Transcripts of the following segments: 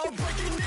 I'm breaking in.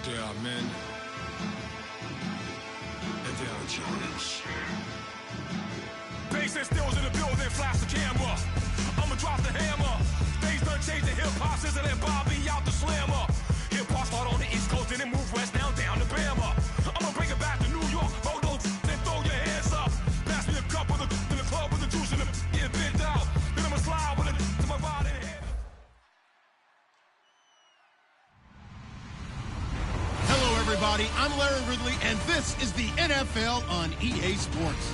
There are men, and there are giants. Bass and stills in the building, flash the camera. I'ma drop the hammer. Things done changed, the hip-hop sizzle and Bobby out the slammer. Hip-hop start on the East Coast and then move west, now down to Bama. I'ma bring it back to New York, hold on, then throw your hands up. Pass me a cup of the in the club with the juice in the get bent out. Then I'ma slide with it to my ride in head. Everybody, I'm Larry Ridley, and this is the NFL on EA Sports.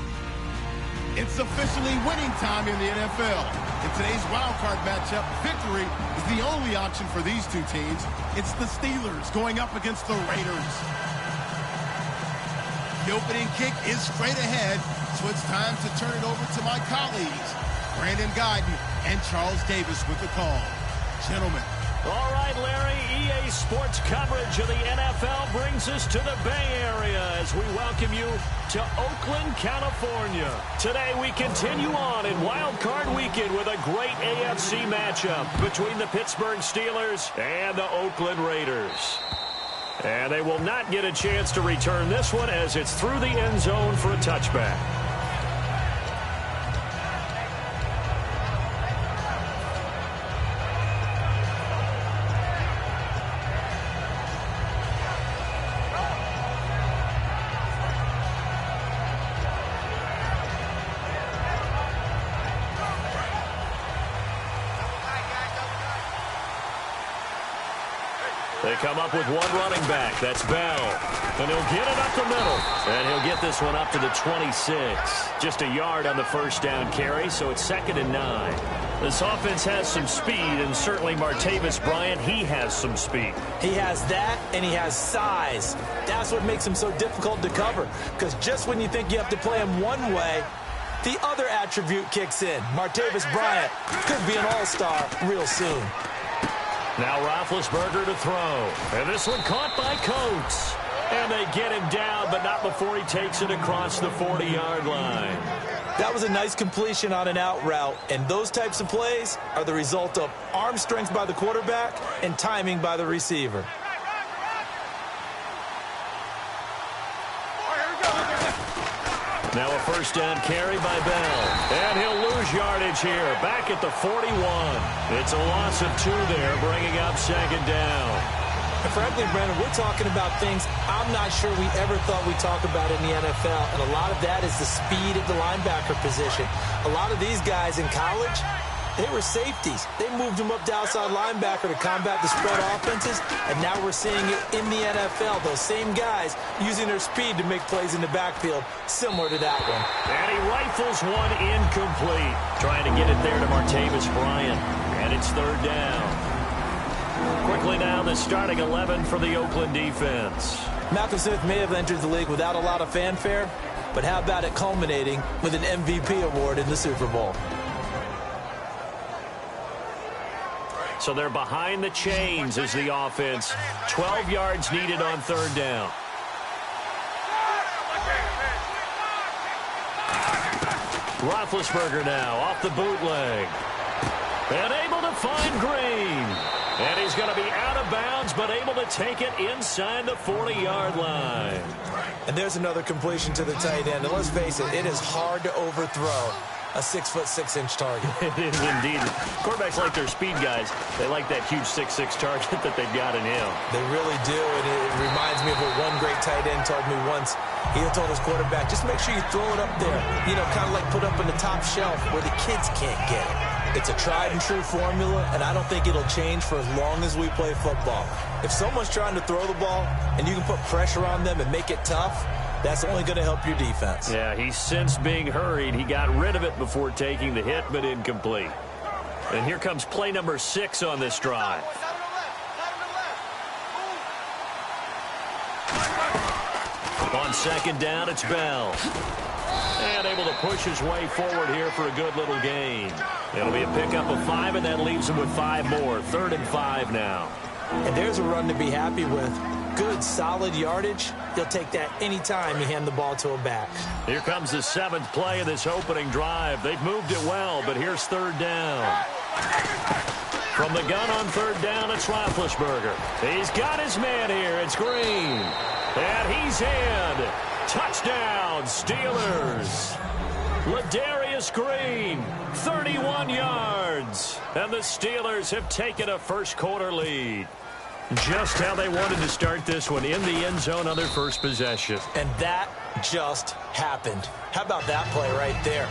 It's officially winning time in the NFL. In today's wildcard matchup, victory is the only option for these two teams. It's the Steelers going up against the Raiders. The opening kick is straight ahead, so it's time to turn it over to my colleagues, Brandon Guyton and Charles Davis with the call. Gentlemen. All right, Larry, EA Sports coverage of the NFL brings us to the Bay Area as we welcome you to Oakland, California. Today we continue on in Wild Card Weekend with a great AFC matchup between the Pittsburgh Steelers and the Oakland Raiders. And they will not get a chance to return this one as it's through the end zone for a touchback. They come up with one running back. That's Bell. And he'll get it up the middle. And he'll get this one up to the 26. Just a yard on the first down carry, so it's 2nd and 9. This offense has some speed, and certainly Martavis Bryant, he has some speed. He has that, and he has size. That's what makes him so difficult to cover. Because just when you think you have to play him one way, the other attribute kicks in. Martavis Bryant could be an all-star real soon. Now Roethlisberger to throw. And this one caught by Coates. And they get him down, but not before he takes it across the 40-yard line. That was a nice completion on an out route. And those types of plays are the result of arm strength by the quarterback and timing by the receiver. Now a first down carry by Bell. And he'll lose yardage here. Back at the 41. It's a loss of 2 there, bringing up 2nd down. And frankly, Brandon, we're talking about things I'm not sure we ever thought we'd talk about in the NFL. And a lot of that is the speed at the linebacker position. A lot of these guys in college, they were safeties. They moved them up to outside linebacker to combat the spread offenses, and now we're seeing it in the NFL. Those same guys using their speed to make plays in the backfield, similar to that one. And he rifles one incomplete. Trying to get it there to Martavis Bryant, and it's 3rd down. Quickly now, the starting 11 for the Oakland defense. Malcolm Smith may have entered the league without a lot of fanfare, but how about it culminating with an MVP award in the Super Bowl? So they're behind the chains as the offense. 12 yards needed on third down. Roethlisberger now off the bootleg. And able to find Green. And he's going to be out of bounds, but able to take it inside the 40-yard line. And there's another completion to the tight end. And let's face it is hard to overthrow a 6'6" target. It is indeed. Quarterbacks like their speed guys. They like that huge 6'6" target that they've got in him. They really do, and it reminds me of what one great tight end told me once. He told his quarterback, just make sure you throw it up there. You know, kind of like put up on the top shelf where the kids can't get it. It's a tried and true formula, and I don't think it'll change for as long as we play football. If someone's trying to throw the ball and you can put pressure on them and make it tough, that's only going to help your defense. Yeah, he's since being hurried. He got rid of it before taking the hit, but incomplete. And here comes play number 6 on this drive. On second down, it's Bell. And able to push his way forward here for a good little gain. It'll be a pickup of 5, and that leaves him with 5 more. 3rd and 5 now. And there's a run to be happy with. Good, solid yardage. He'll take that anytime you hand the ball to a back. Here comes the 7th play of this opening drive. They've moved it well, but here's 3rd down. From the gun on 3rd down, it's Roethlisberger. He's got his man here. It's Green. And he's in. Touchdown, Steelers. Ladarius Green, 31 yards. And the Steelers have taken a first-quarter lead. Just how they wanted to start this one, in the end zone on their first possession. And that just happened. How about that play right there?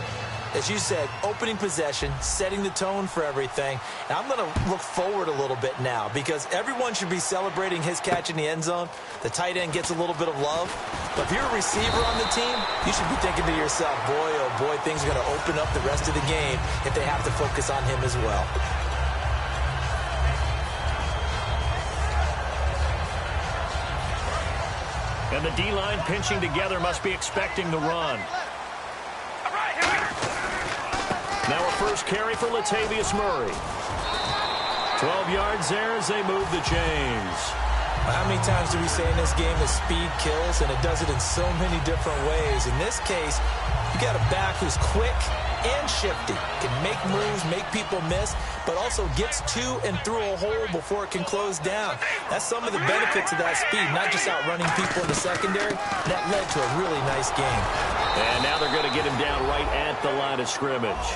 As you said, opening possession, setting the tone for everything. And I'm going to look forward a little bit now because everyone should be celebrating his catch in the end zone. The tight end gets a little bit of love. But if you're a receiver on the team, you should be thinking to yourself, boy, oh boy, things are going to open up the rest of the game if they have to focus on him as well. And the D-line pinching together must be expecting the run. Now a first carry for Latavius Murray. 12 yards there as they move the chains. How many times do we say in this game that speed kills, and it does it in so many different ways? In this case, you got a back who's quick and shifty, can make moves, make people miss, but also gets to and through a hole before it can close down. That's some of the benefits of that speed, not just outrunning people in the secondary. That led to a really nice game. And now they're going to get him down right at the line of scrimmage.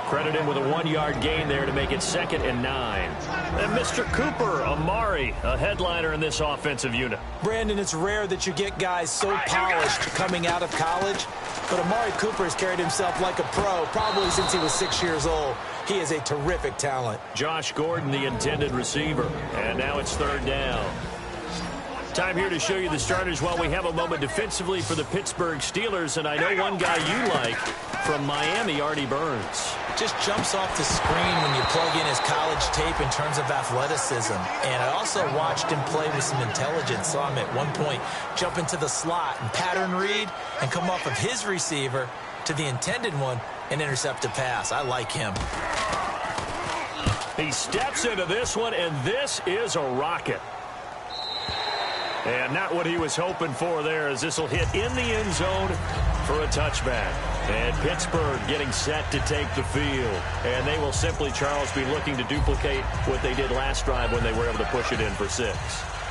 Credit him with a 1-yard gain there to make it 2nd and 9. And Mr. Cooper, Amari, a headliner in this offensive unit. Brandon, it's rare that you get guys so polished coming out of college, but Amari Cooper has carried himself like a pro probably since he was 6 years old. He is a terrific talent. Josh Gordon, the intended receiver. And now it's 3rd down. Time here to show you the starters while we have a moment defensively for the Pittsburgh Steelers. And I know one guy you like from Miami, Artie Burns. Just jumps off the screen when you plug in his college tape in terms of athleticism. And I also watched him play with some intelligence. Saw him at one point jump into the slot and pattern read and come off of his receiver to the intended one and intercept a pass. I like him. He steps into this one, and this is a rocket. And not what he was hoping for there, as this will hit in the end zone for a touchback. And Pittsburgh getting set to take the field. And they will simply, Charles, be looking to duplicate what they did last drive when they were able to push it in for 6.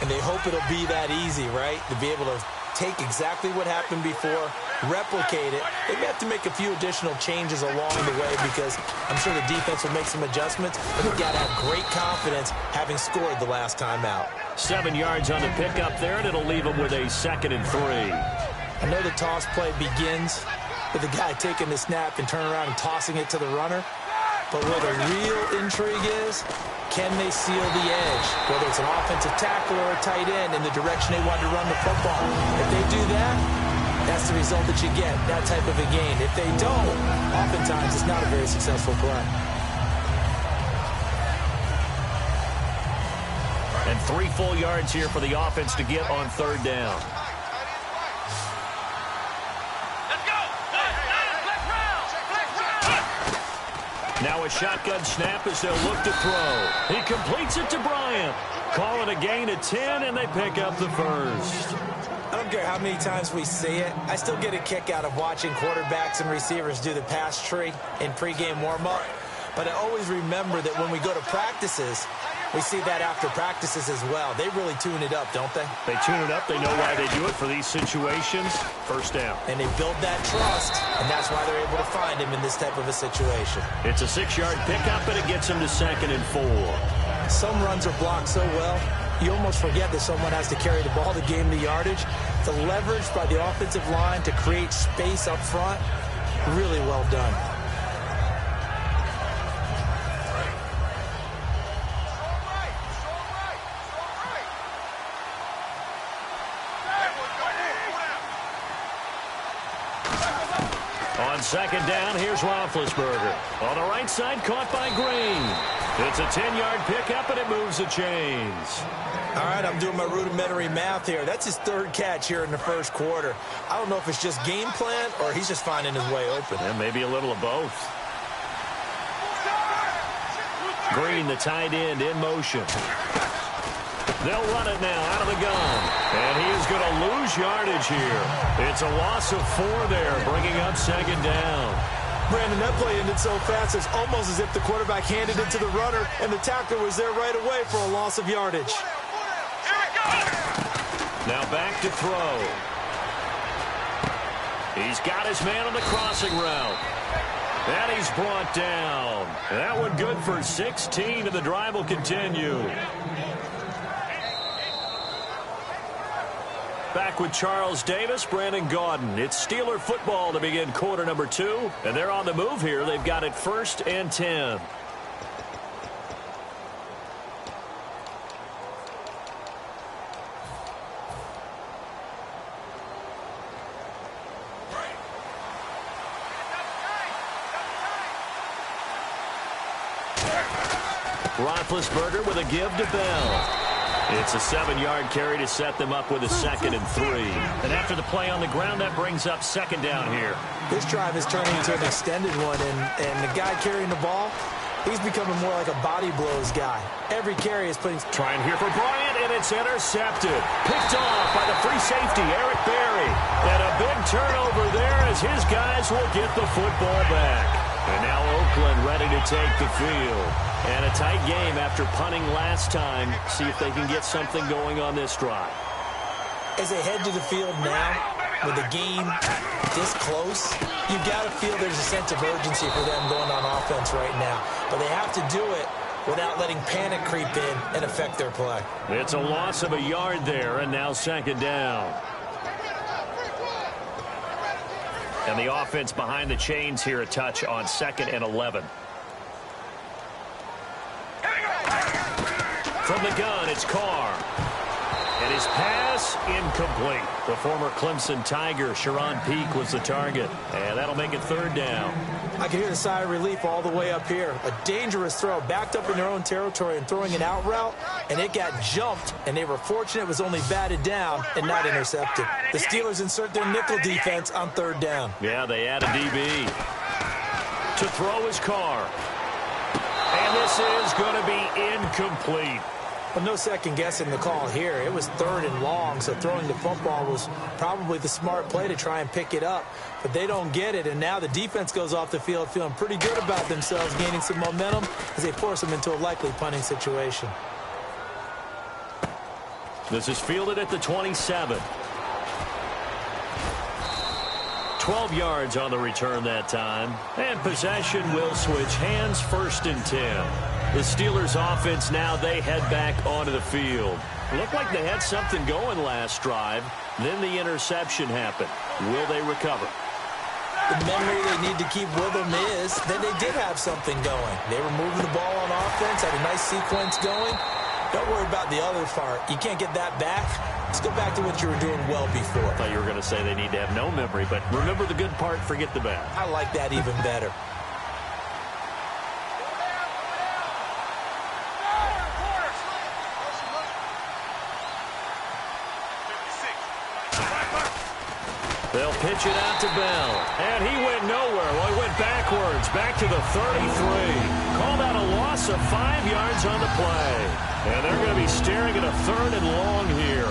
And they hope it'll be that easy, right? To be able to take exactly what happened before, replicate it. They may have to make a few additional changes along the way because I'm sure the defense will make some adjustments, but they've got to have great confidence having scored the last time out. 7 yards on the pickup there, and it'll leave them with a 2nd and 3. I know the toss play begins with the guy taking the snap and turning around and tossing it to the runner, but where the real intrigue is, can they seal the edge, whether it's an offensive tackle or a tight end in the direction they want to run the football. If they do that, that's the result that you get, that type of a gain. If they don't, oftentimes it's not a very successful play. And 3 full yards here for the offense to get on 3rd down. Now a shotgun snap as they'll look to throw. He completes it to Bryant. Call it a gain of 10, and they pick up the first. I don't care how many times we see it. I still get a kick out of watching quarterbacks and receivers do the pass tree in pregame warm-up. But I always remember that when we go to practices, we see that after practices as well. They really tune it up, don't they? They tune it up. They know why they do it for these situations. First down. And they build that trust, and that's why they're able to find him in this type of a situation. It's a 6-yard pickup, and it gets him to 2nd and 4. Some runs are blocked so well, you almost forget that someone has to carry the ball to gain the yardage. The leverage by the offensive line to create space up front, really well done. On 2nd down, here's Roethlisberger. On the right side, caught by Green. It's a 10-yard pickup, and it moves the chains. All right, I'm doing my rudimentary math here. That's his 3rd catch here in the first quarter. I don't know if it's just game plan or he's just finding his way open. And maybe a little of both. Green, the tight end, in motion. They'll run it now out of the gun. And he is going to lose yardage here. It's a loss of 4 there, bringing up 2nd down. Brandon, that play ended so fast, it's almost as if the quarterback handed it to the runner, and the tackler was there right away for a loss of yardage. Now back to throw. He's got his man on the crossing route. And he's brought down. That one good for 16, and the drive will continue. Back with Charles Davis, Brandon Gaudin. It's Steeler football to begin quarter number 2. And they're on the move here. They've got it 1st and 10. Roethlisberger with a give to Bell. It's a 7-yard carry to set them up with a 2nd and 3. And after the play on the ground, that brings up 2nd down here. This drive is turning into an extended one, and the guy carrying the ball, he's becoming more like a body blows guy. Every carry is putting... Trying here for Bryant, and it's intercepted. Picked off by the free safety, Eric Berry. And a big turnover there as his guys will get the football back. And now Oakland ready to take the field. And a tight game after punting last time. See if they can get something going on this drive. As they head to the field now, with the game this close, you got to feel there's a sense of urgency for them going on offense right now. But they have to do it without letting panic creep in and affect their play. It's a loss of a yard there, and now 2nd down. And the offense behind the chains here a touch on 2nd and 11. From the gun, it's Carr. And his pass incomplete. The former Clemson Tiger, Sharon Peak, was the target. And that'll make it 3rd down. I can hear the sigh of relief all the way up here. A dangerous throw, backed up in their own territory and throwing an out route, and it got jumped, and they were fortunate it was only batted down and not intercepted. The Steelers insert their nickel defense on 3rd down. Yeah, they add a DB. To throw is Carr. And this is going to be incomplete. Well, no second guessing the call here. It was 3rd and long, so throwing the football was probably the smart play to try and pick it up. But they don't get it, and now the defense goes off the field feeling pretty good about themselves, gaining some momentum as they force them into a likely punting situation. This is fielded at the 27. 12 yards on the return that time. And possession will switch hands, 1st and 10. The Steelers offense now, they head back onto the field. Looked like they had something going last drive. Then the interception happened. Will they recover? The memory they need to keep with them is that they did have something going. They were moving the ball on offense, had a nice sequence going. Don't worry about the other part. You can't get that back. Let's go back to what you were doing well before. I thought you were going to say they need to have no memory, but remember the good part, forget the bad. I like that even better. They'll pitch it out to Bell. And he went nowhere. Well, he went backwards, back to the 33. Called out a loss of 5 yards on the play. And they're going to be staring at a 3rd and long here.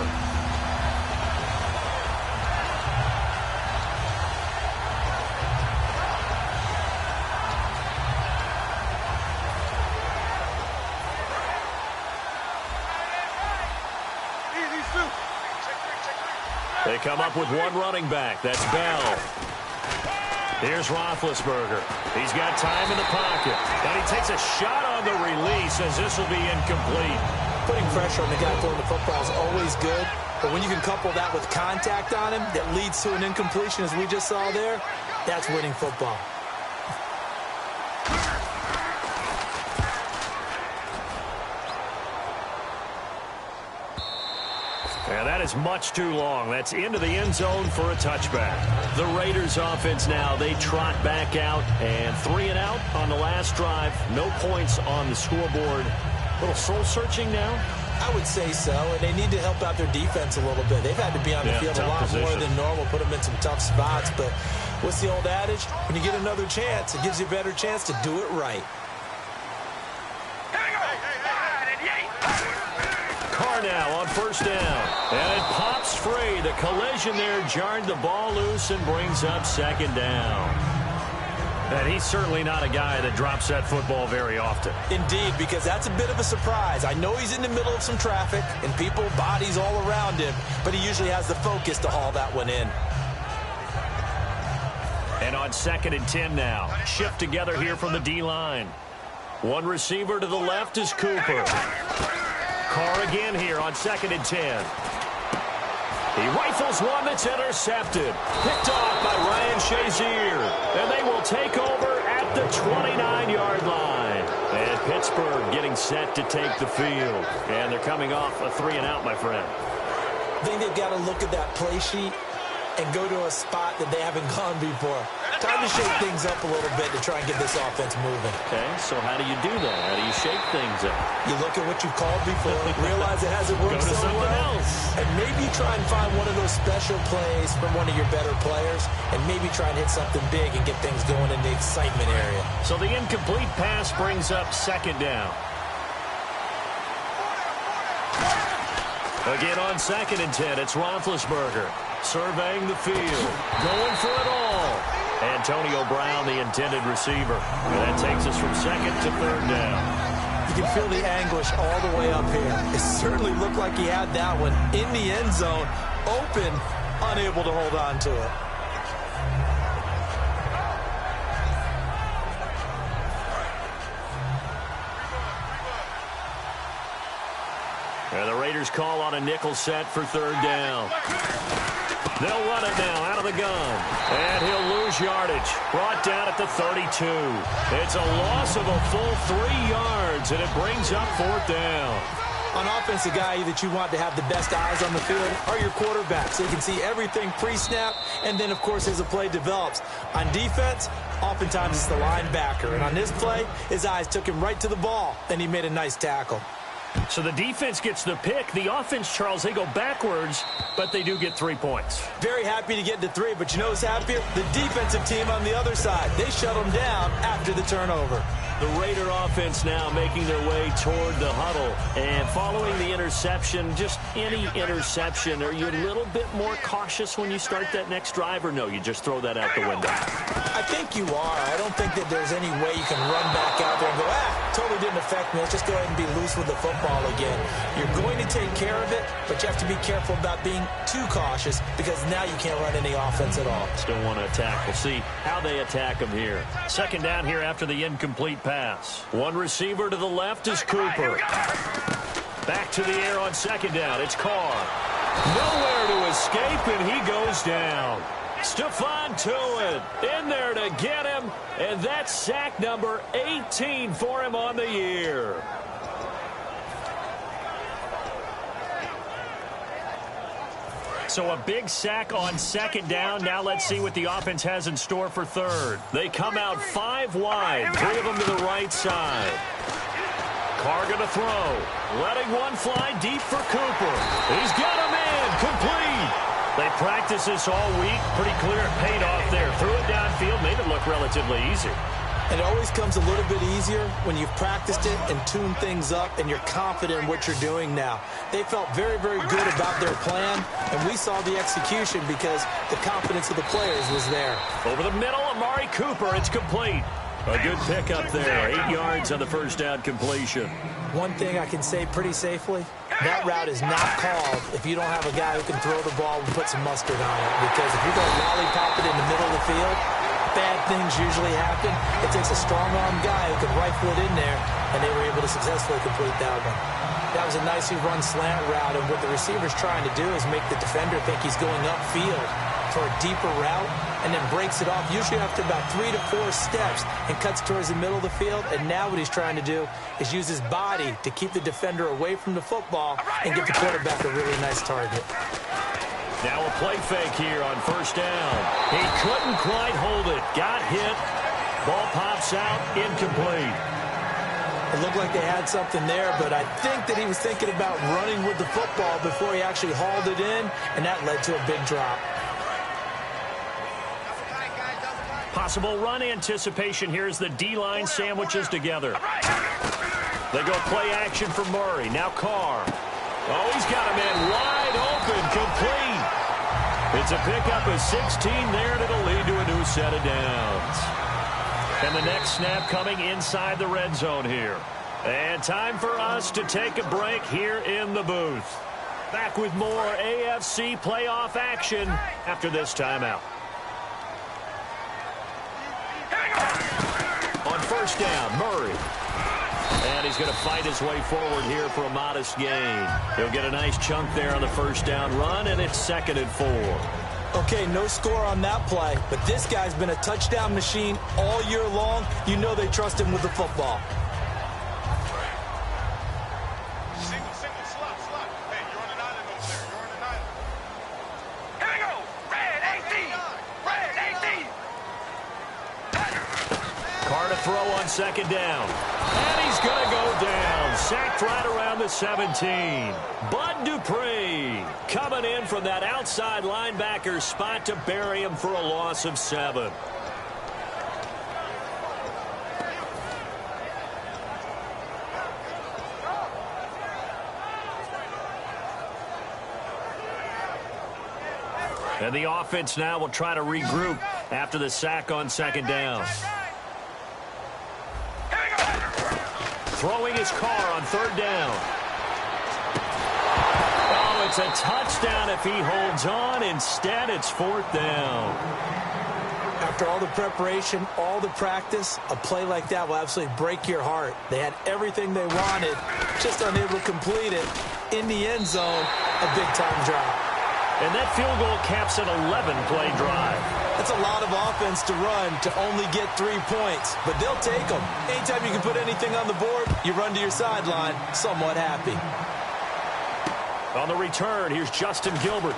They come up with one running back. That's Bell. Here's Roethlisberger. He's got time in the pocket. And he takes a shot on the release as this will be incomplete. Putting pressure on the guy throwing the football is always good. But when you can couple that with contact on him that leads to an incompletion, as we just saw there, that's winning football. And that is much too long. That's into the end zone for a touchback. The Raiders offense now, they trot back out, and 3 and out on the last drive. No points on the scoreboard. A little soul-searching now? I would say so, and they need to help out their defense a little bit. They've had to be on the field a lot more than normal, put them in some tough spots. But what's the old adage? When you get another chance, it gives you a better chance to do it right. Carr now on first down. And it pops free. The collision there jarred the ball loose and brings up 2nd down. And he's certainly not a guy that drops that football very often. Indeed, because that's a bit of a surprise. I know he's in the middle of some traffic and people, bodies all around him, but he usually has the focus to haul that one in. And on 2nd and 10 now. Shift together here from the D-line. One receiver to the left is Cooper. Carr again here on 2nd and 10. He rifles one that's intercepted. Picked off by Ryan Shazier. And they will take over at the 29-yard line. And Pittsburgh getting set to take the field. And they're coming off a 3 and out, my friend. I think they've got to look at that play sheet and go to a spot that they haven't gone before. Time to shake things up a little bit to try and get this offense moving. Okay, so how do you do that? How do you shake things up? You look at what you've called before, realize it hasn't worked so well, and maybe try and find one of those special plays from one of your better players, and maybe try and hit something big and get things going in the excitement area. So the incomplete pass brings up 2nd down. Again on 2nd and 10, it's Roethlisberger. Surveying the field. Going for it all. Antonio Brown, the intended receiver. And that takes us from 2nd to 3rd down. You can feel the anguish all the way up here. It certainly looked like he had that one in the end zone, open, unable to hold on to it. And the Raiders call on a nickel set for 3rd down. They'll run it now out of the gun. And he'll lose yardage. Brought down at the 32. It's a loss of a full 3 yards, and it brings up 4th down. On offense, the guy that you want to have the best eyes on the field are your quarterbacks. So you can see everything pre-snap, and then, of course, as the play develops. On defense, oftentimes it's the linebacker. And on this play, his eyes took him right to the ball, and he made a nice tackle. So the defense gets the pick. The offense, Charles, they go backwards, but they do get 3 points. Very happy to get to 3, but you know who's happier? The defensive team on the other side. They shut them down after the turnover. The Raider offense now making their way toward the huddle. And following the interception, just any interception, are you a little bit more cautious when you start that next drive, or no, you just throw that out the window? I think you are. I don't think that there's any way you can run back out there and go, totally didn't affect me. Let's just go ahead and be loose with the football again. You're going to take care of it, but you have to be careful about being too cautious because now you can't run any offense at all. Still want to attack. We'll see how they attack them here. 2nd down here after the incomplete pass. One receiver to the left is Cooper. Back to the air on 2nd down. It's Carr. Nowhere to escape, and he goes down. Stephon Tuitt in there to get him, and that's sack number 18 for him on the year. So a big sack on 2nd down. Now let's see what the offense has in store for 3rd. They come out 5 wide, 3 of them to the right side. Carr going to throw. Letting one fly deep for Cooper. He's got him in. Complete. They practiced this all week. Pretty clear it paid off there. Threw it downfield. Made it look relatively easy. And it always comes a little bit easier when you've practiced it and tuned things up and you're confident in what you're doing now. They felt very, very good about their plan, and we saw the execution because the confidence of the players was there. Over the middle, Amari Cooper. It's complete. A good pickup there. 8 yards on the first down completion. One thing I can say pretty safely, that route is not called if you don't have a guy who can throw the ball and put some mustard on it. Because if you're going to lollipop it in the middle of the field, bad things usually happen. It takes a strong-arm guy who can rifle it in there, and they were able to successfully complete that one. That was a nicely run slant route, and what the receiver's trying to do is make the defender think he's going upfield for a deeper route, and then breaks it off, usually after about 3 to 4 steps, and cuts towards the middle of the field. And now what he's trying to do is use his body to keep the defender away from the football and get the quarterback a really nice target. Now a play fake here on first down. He couldn't quite hold it. Got hit. Ball pops out. Incomplete. It looked like they had something there, but I think that he was thinking about running with the football before he actually hauled it in, and that led to a big drop. Possible run anticipation here as the D-line sandwiches together. They go play action for Murray. Now Carr. Oh, he's got a man wide open, complete. It's a pickup of 16 there, and it'll lead to a new set of downs. And the next snap coming inside the red zone here. And time for us to take a break here in the booth. Back with more AFC playoff action after this timeout. On first down, Murray. And he's going to fight his way forward here for a modest gain. He'll get a nice chunk there on the first down run, and it's 2nd and 4. Okay, no score on that play, but this guy's been a touchdown machine all year long. You know they trust him with the football. Single, slot. Hey, you're on an island over there. You're on an island. Here we go. Red 18. Carr to throw on 2nd down. And he's going to go down. Sacked right around the 17. Bud Dupree coming in from that outside linebacker spot to bury him for a loss of 7. And the offense now will try to regroup after the sack on 2nd down. Throwing his Carr on 3rd down. Oh, it's a touchdown if he holds on. Instead, it's 4th down. After all the preparation, all the practice, a play like that will absolutely break your heart. They had everything they wanted, just unable to complete it. In the end zone, a big-time drop. And that field goal caps an 11-play drive. That's a lot of offense to run to only get 3 points, but they'll take them. Anytime you can put anything on the board, you run to your sideline somewhat happy. On the return, here's Justin Gilbert.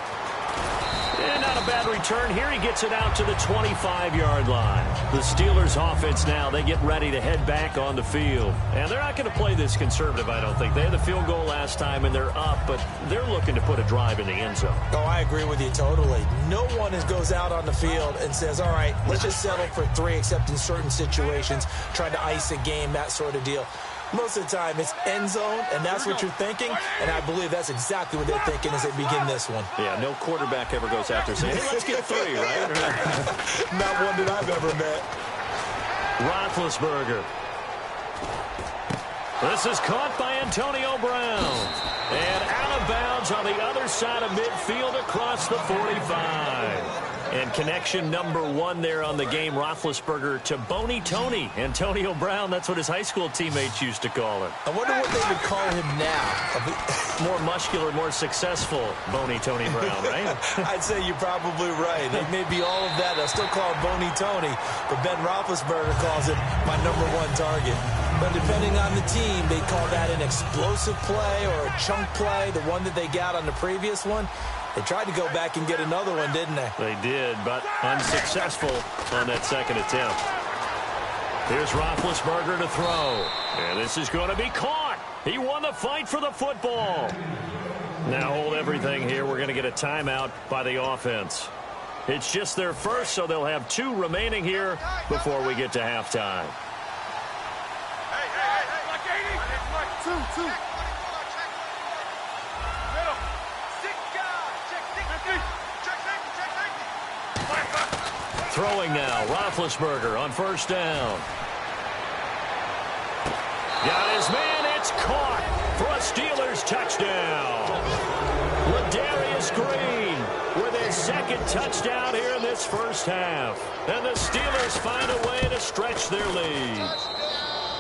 And not a bad return. Here he gets it out to the 25-yard line. The Steelers offense now, they get ready to head back on the field. And they're not going to play this conservative, I don't think. They had the field goal last time, and they're up, but they're looking to put a drive in the end zone. Oh, I agree with you totally. No one goes out on the field and says, all right, let's just settle for 3, except in certain situations, trying to ice a game, that sort of deal. Most of the time, it's end zone, and that's what you're thinking, and I believe that's exactly what they're thinking as they begin this one. Yeah, no quarterback ever goes after saying, hey, let's get 3, right? Not one that I've ever met. Roethlisberger. This is caught by Antonio Brown. And out of bounds on the other side of midfield across the 45. And connection number 1 there on the game, Roethlisberger to Boney Tony. Antonio Brown, that's what his high school teammates used to call him. I wonder what they would call him now. More muscular, more successful Boney Tony Brown, right? I'd say you're probably right. It may be all of that. They'll still call him Boney Tony, but Ben Roethlisberger calls it my number 1 target. But depending on the team, they call that an explosive play or a chunk play, the one that they got on the previous one. They tried to go back and get another one, didn't they? They did, but unsuccessful on that 2nd attempt. Here's Roethlisberger to throw. And this is going to be caught. He won the fight for the football. Now hold everything here. We're going to get a timeout by the offense. It's just their first, so they'll have 2 remaining here before we get to halftime. Two. Throwing now, Roethlisberger on first down. Got his man, it's caught for a Steelers touchdown. Ladarius Green with his second touchdown here in this first half. And the Steelers find a way to stretch their lead.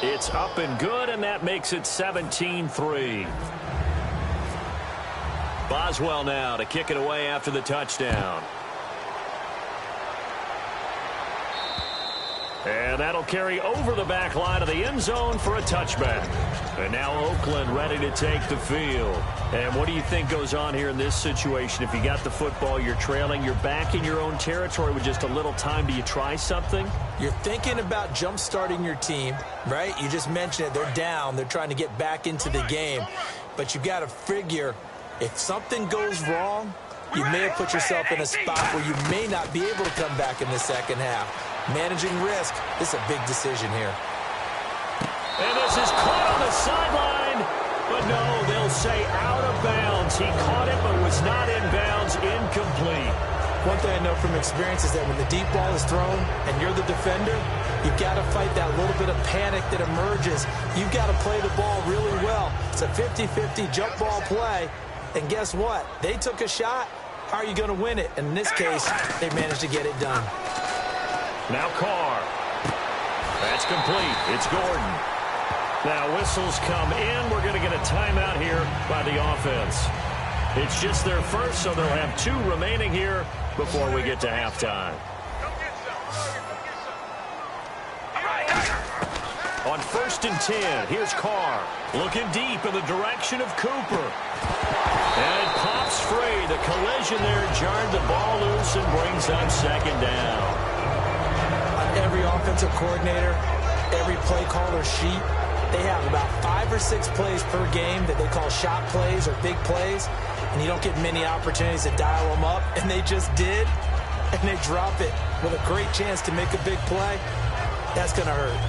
It's up and good, and that makes it 17-3. Boswell now to kick it away after the touchdown. And that'll carry over the back line of the end zone for a touchback. And now Oakland ready to take the field. And what do you think goes on here in this situation? If you got the football, you're trailing, you're back in your own territory with just a little time. Do you try something? You're thinking about jump-starting your team, right? You just mentioned it. They're down. They're trying to get back into the game. But you got to figure if something goes wrong, you may have put yourself in a spot where you may not be able to come back in the second half. Managing risk, this is a big decision here. And this is caught on the sideline, but no, they'll say out of bounds. He caught it, but was not in bounds, incomplete. One thing I know from experience is that when the deep ball is thrown and you're the defender, you've got to fight that little bit of panic that emerges. You've got to play the ball really well. It's a 50-50 jump ball play, and guess what? They took a shot. How are you going to win it? And in this case, they managed to get it done. Now Carr. That's complete. It's Gordon. Now whistles come in. We're going to get a timeout here by the offense. It's just their first, so they'll have 2 remaining here before we get to halftime. On 1st and 10, here's Carr. Looking deep in the direction of Cooper. And it pops free. The collision there jarred the ball loose and brings up 2nd down. Every offensive coordinator, every play caller sheet, they have about 5 or 6 plays per game that they call shot plays or big plays, and you don't get many opportunities to dial them up, and they just did, and they drop it with a great chance to make a big play. That's going to hurt.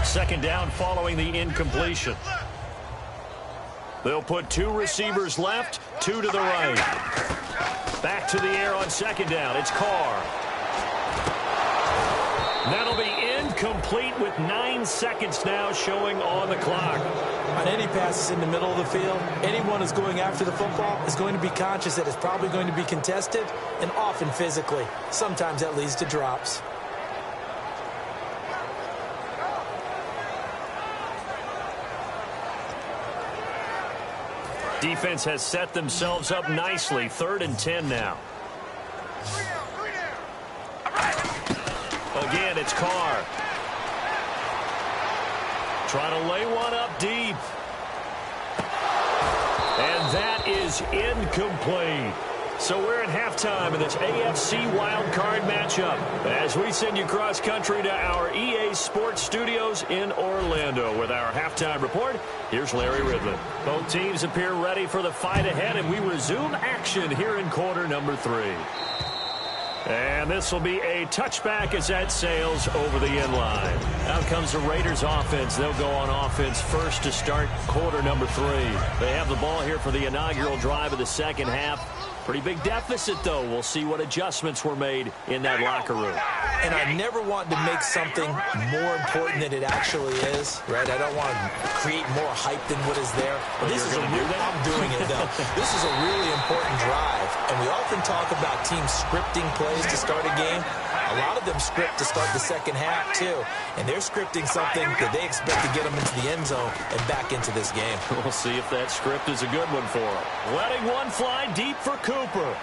2nd down following the incompletion. They'll put 2 receivers left, 2 to the right. Back to the air on 2nd down. It's Carr. That'll be incomplete with 9 seconds now showing on the clock. On any passes in the middle of the field, anyone who's going after the football is going to be conscious that it's probably going to be contested and often physically. Sometimes that leads to drops. Defense has set themselves up nicely. 3rd and 10 now. Again, it's Carr. Trying to lay one up deep. And that is incomplete. So we're at halftime in this AFC wildcard matchup as we send you cross-country to our EA Sports studios in Orlando with our halftime report. Here's Larry Ridley. Both teams appear ready for the fight ahead, and we resume action here in quarter number 3. And this will be a touchback as that sails over the end line. Out comes the Raiders offense. They'll go on offense first to start quarter number 3. They have the ball here for the inaugural drive of the second half. Pretty big deficit, though. We'll see what adjustments were made in that locker room. And I never want to make something more important than it actually is, right? I don't want to create more hype than what is there. But this is I'm doing it, though. This is a really important drive, and we often talk about teams scripting plays to start a game. A lot of them script to start the second half, too. And they're scripting something that they expect to get them into the end zone and back into this game. We'll see if that script is a good one for them. Letting one fly deep for Cooper.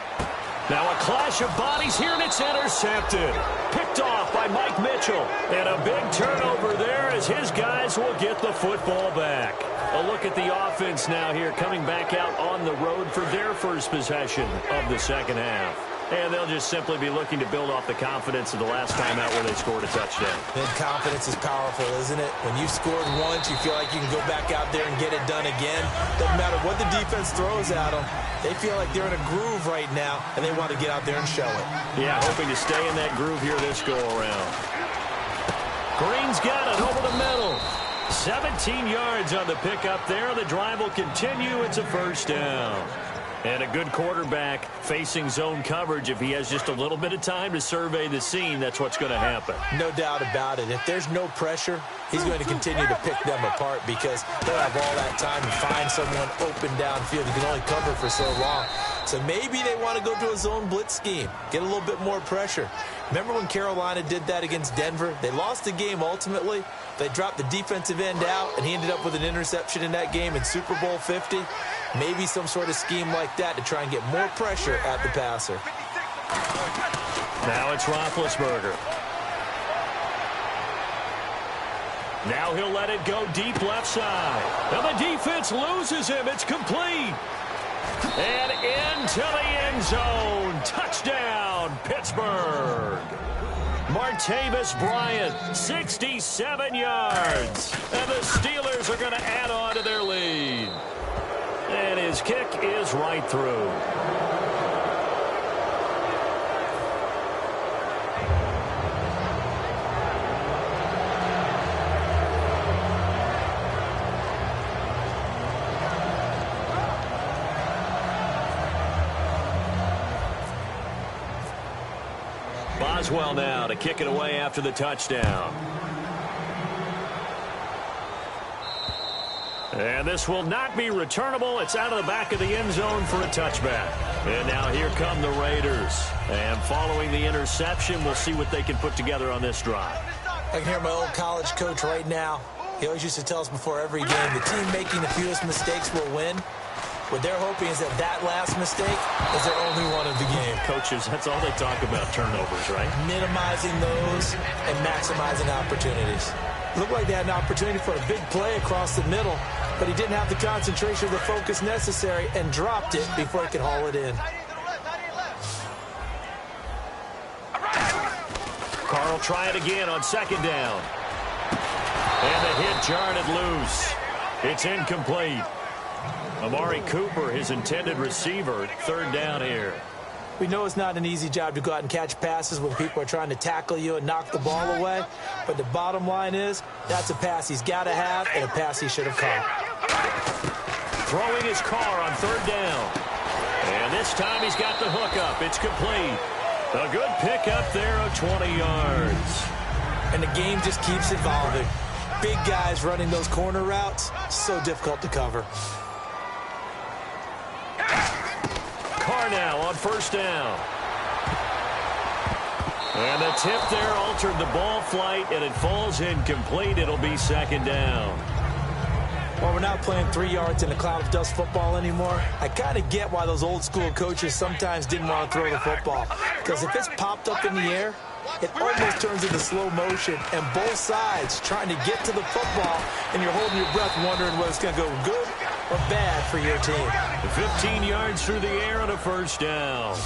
Now a clash of bodies here, and it's intercepted. Picked off by Mike Mitchell. And a big turnover there as his guys will get the football back. A look at the offense now here, coming back out on the road for their first possession of the second half. And they'll just simply be looking to build off the confidence of the last time out where they scored a touchdown. And confidence is powerful, isn't it? When you've scored once, you feel like you can go back out there and get it done again. Doesn't matter what the defense throws at them. They feel like they're in a groove right now, and they want to get out there and show it. Yeah, hoping to stay in that groove here this go-around. Green's got it over the middle. 17 yards on the pickup there. The drive will continue. It's a first down. And a good quarterback facing zone coverage. If he has just a little bit of time to survey the scene, that's what's going to happen. No doubt about it. If there's no pressure, he's going to continue to pick them apart because they'll have all that time to find someone open downfield. You can only cover for so long. So maybe they want to go to a zone blitz scheme, get a little bit more pressure. Remember when Carolina did that against Denver? They lost the game ultimately. They dropped the defensive end out, and he ended up with an interception in that game in Super Bowl 50. Maybe some sort of scheme like that to try and get more pressure at the passer. Now it's Roethlisberger. Now he'll let it go deep left side. And the defense loses him. It's complete. And into the end zone. Touchdown, Pittsburgh. Martavis Bryant, 67 yards. And the Steelers are going to add on to their lead. And his kick is right through. Boswell now to kick it away after the touchdown. And this will not be returnable. It's out of the back of the end zone for a touchback. And now here come the Raiders. And following the interception, we'll see what they can put together on this drive. I can hear my old college coach right now. He always used to tell us before every game, the team making the fewest mistakes will win. What they're hoping is that that last mistake is their only one of the game. Coaches, that's all they talk about, turnovers, right? Minimizing those and maximizing opportunities. Looked like they had an opportunity for a big play across the middle, but he didn't have the concentration or the focus necessary and dropped it before he could haul it in. Carr will try it again on second down. And the hit jarred it loose. It's incomplete. Amari Cooper, his intended receiver, third down here. We know it's not an easy job to go out and catch passes when people are trying to tackle you and knock the ball away. But the bottom line is, that's a pass he's got to have and a pass he should have caught. Throwing his Carr on third down. And this time he's got the hook up. It's complete. A good pickup there of 20 yards. And the game just keeps evolving. Big guys running those corner routes, so difficult to cover. Carr now on first down. And the tip there altered the ball flight, and it falls incomplete. It'll be second down. Well, we're not playing 3 yards in a cloud of dust football anymore. I kind of get why those old school coaches sometimes didn't want to throw the football. Because if it's popped up in the air, it almost turns into slow motion, and both sides trying to get to the football, and you're holding your breath wondering whether it's going to go good or bad for your team. 15 yards through the air and a first down.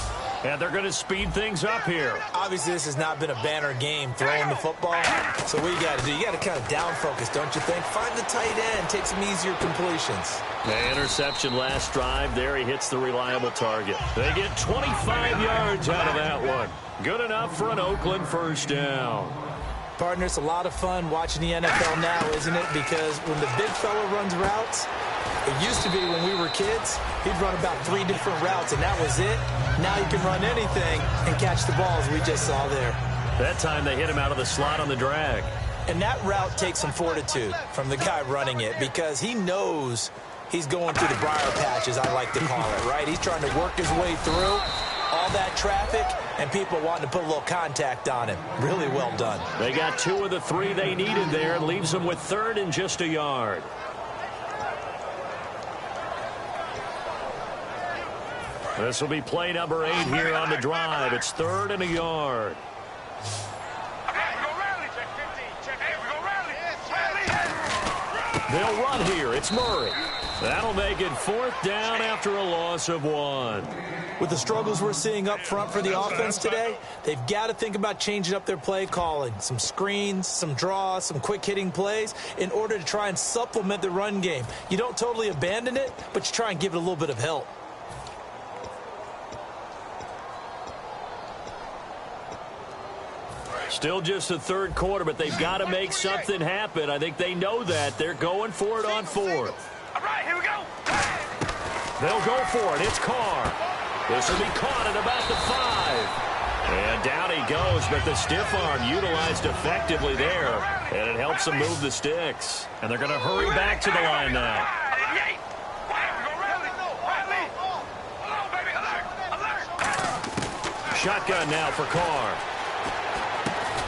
And they're going to speed things up here. Obviously, this has not been a banner game throwing the football. So what you got to do, you got to kind of down focus, don't you think? Find the tight end, take some easier completions. The interception last drive. There he hits the reliable target. They get 25 yards out of that one. Good enough for an Oakland first down. Partner, it's a lot of fun watching the NFL now, isn't it? Because when the big fella runs routes, it used to be when we were kids, he'd run about 3 different routes, and that was it. Now he can run anything and catch the balls we just saw there. That time they hit him out of the slot on the drag. And that route takes some fortitude from the guy running it because he knows he's going through the briar patches, I like to call it, right? He's trying to work his way through all that traffic and people wanting to put a little contact on him. Really well done. They got 2 of the 3 they needed there and leaves them with third and just a yard. This will be play number 8 here on the drive. It's third and a yard. They'll run here. It's Murray. That'll make it 4th down after a loss of 1. With the struggles we're seeing up front for the offense today, they've got to think about changing up their play calling. Some screens, some draws, some quick-hitting plays in order to try and supplement the run game. You don't totally abandon it, but you try and give it a little bit of help. Still just the 3rd quarter, but they've got to make something happen. I think they know that. They're going for it on 4th. All right, here we go. They'll go for it. It's Carr. This will be caught at about the 5. And down he goes, but the stiff arm utilized effectively there. And it helps them move the sticks. And they're going to hurry back to the line now. Shotgun now for Carr.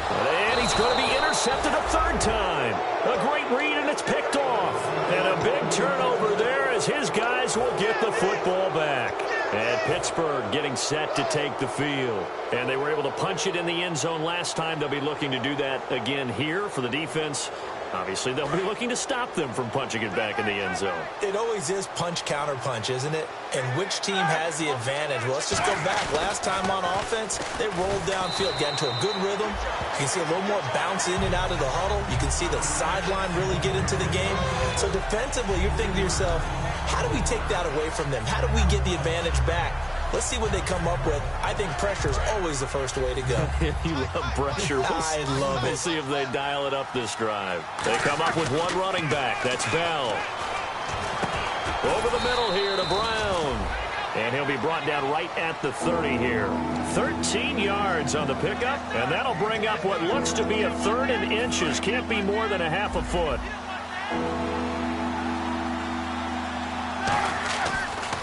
And he's going to be intercepted a 3rd time. A great read, and it's picked off. And a big turnover there as his guys will get the football back. And Pittsburgh getting set to take the field. And they were able to punch it in the end zone last time. They'll be looking to do that again here for the defense. Obviously, they'll be looking to stop them from punching it back in the end zone. It always is punch-counter-punch, isn't it? And which team has the advantage? Well, let's just go back. Last time on offense, they rolled downfield, got into a good rhythm. You can see a little more bounce in and out of the huddle. You can see the sideline really get into the game. So defensively, you're thinking to yourself, how do we take that away from them? How do we get the advantage back? Let's see what they come up with. I think pressure is always the first way to go. You love pressure. I love it. We'll see if they dial it up this drive. They come up with one running back. That's Bell. Over the middle here to Brown. And he'll be brought down right at the 30 here. 13 yards on the pickup. And that'll bring up what looks to be a 3rd and inches. Can't be more than a half a foot.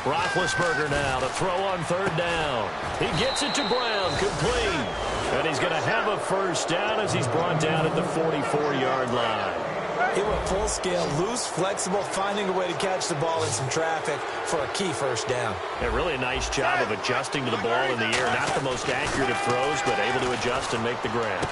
Roethlisberger now to throw on 3rd down. He gets it to Brown, complete. And he's going to have a 1st down as he's brought down at the 44-yard line. He went full scale, loose, flexible, finding a way to catch the ball in some traffic for a key 1st down. Yeah, really a nice job of adjusting to the ball in the air. Not the most accurate of throws, but able to adjust and make the grab.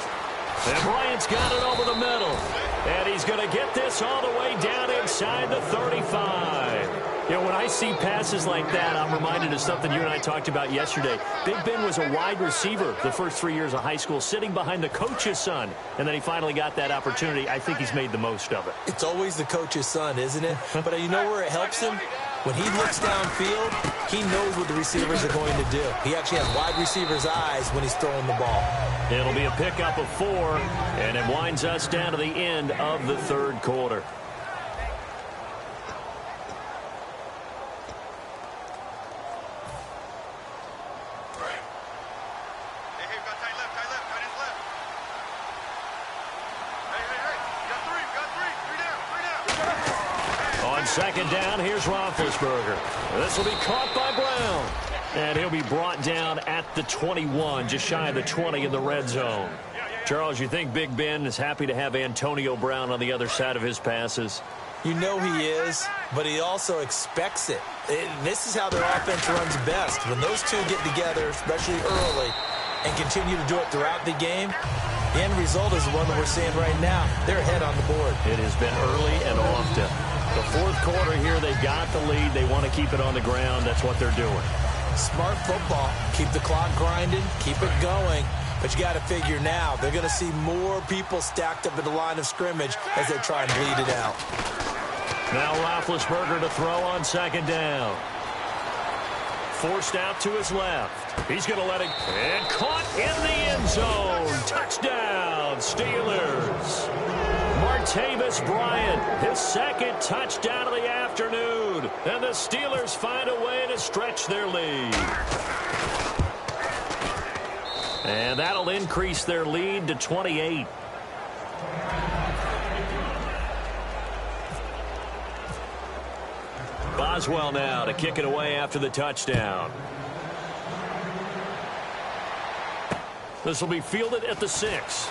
And Bryant's got it over the middle. And he's going to get this all the way down inside the 35. You know, when I see passes like that, I'm reminded of something you and I talked about yesterday. Big Ben was a wide receiver the first 3 years of high school, sitting behind the coach's son. And then he finally got that opportunity. I think he's made the most of it. It's always the coach's son, isn't it? But you know where it helps him? When he looks downfield, he knows what the receivers are going to do. He actually has wide receivers' eyes when he's throwing the ball. It'll be a pickup of 4, and it winds us down to the end of the 3rd quarter. On 2nd down, here's Roethlisberger. This will be caught by Brown. And he'll be brought down at the 21, just shy of the 20 in the red zone. Charles, you think Big Ben is happy to have Antonio Brown on the other side of his passes? You know he is, but he also expects it. This is how their offense runs best. When those two get together, especially early, and continue to do it throughout the game, the end result is the one that we're seeing right now. They're ahead on the board. It has been early and often. The 4th quarter here, they've got the lead. They want to keep it on the ground. That's what they're doing. Smart football. Keep the clock grinding. Keep it going. But you got to figure now, they're going to see more people stacked up at the line of scrimmage as they try and bleed it out. Now Roethlisberger to throw on 2nd down. Forced out to his left. He's going to let it. And caught in the end zone. Touchdown, Steelers. Martavis Bryant, his 2nd touchdown of the afternoon. And the Steelers find a way to stretch their lead. And that'll increase their lead to 28. Boswell now to kick it away after the touchdown. This will be fielded at the 6.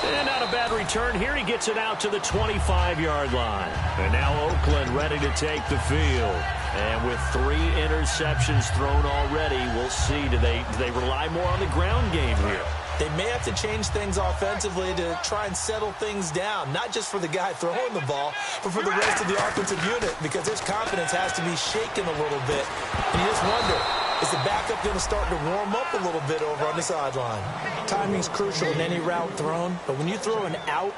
And not a bad return here. He gets it out to the 25-yard line. And now Oakland ready to take the field. And with 3 interceptions thrown already, we'll see. Do they rely more on the ground game here? They may have to change things offensively to try and settle things down, not just for the guy throwing the ball, but for the rest of the offensive unit, because his confidence has to be shaken a little bit. And you just wonder, is the backup going to start to warm up a little bit over on the sideline? Timing's crucial in any route thrown, but when you throw an out,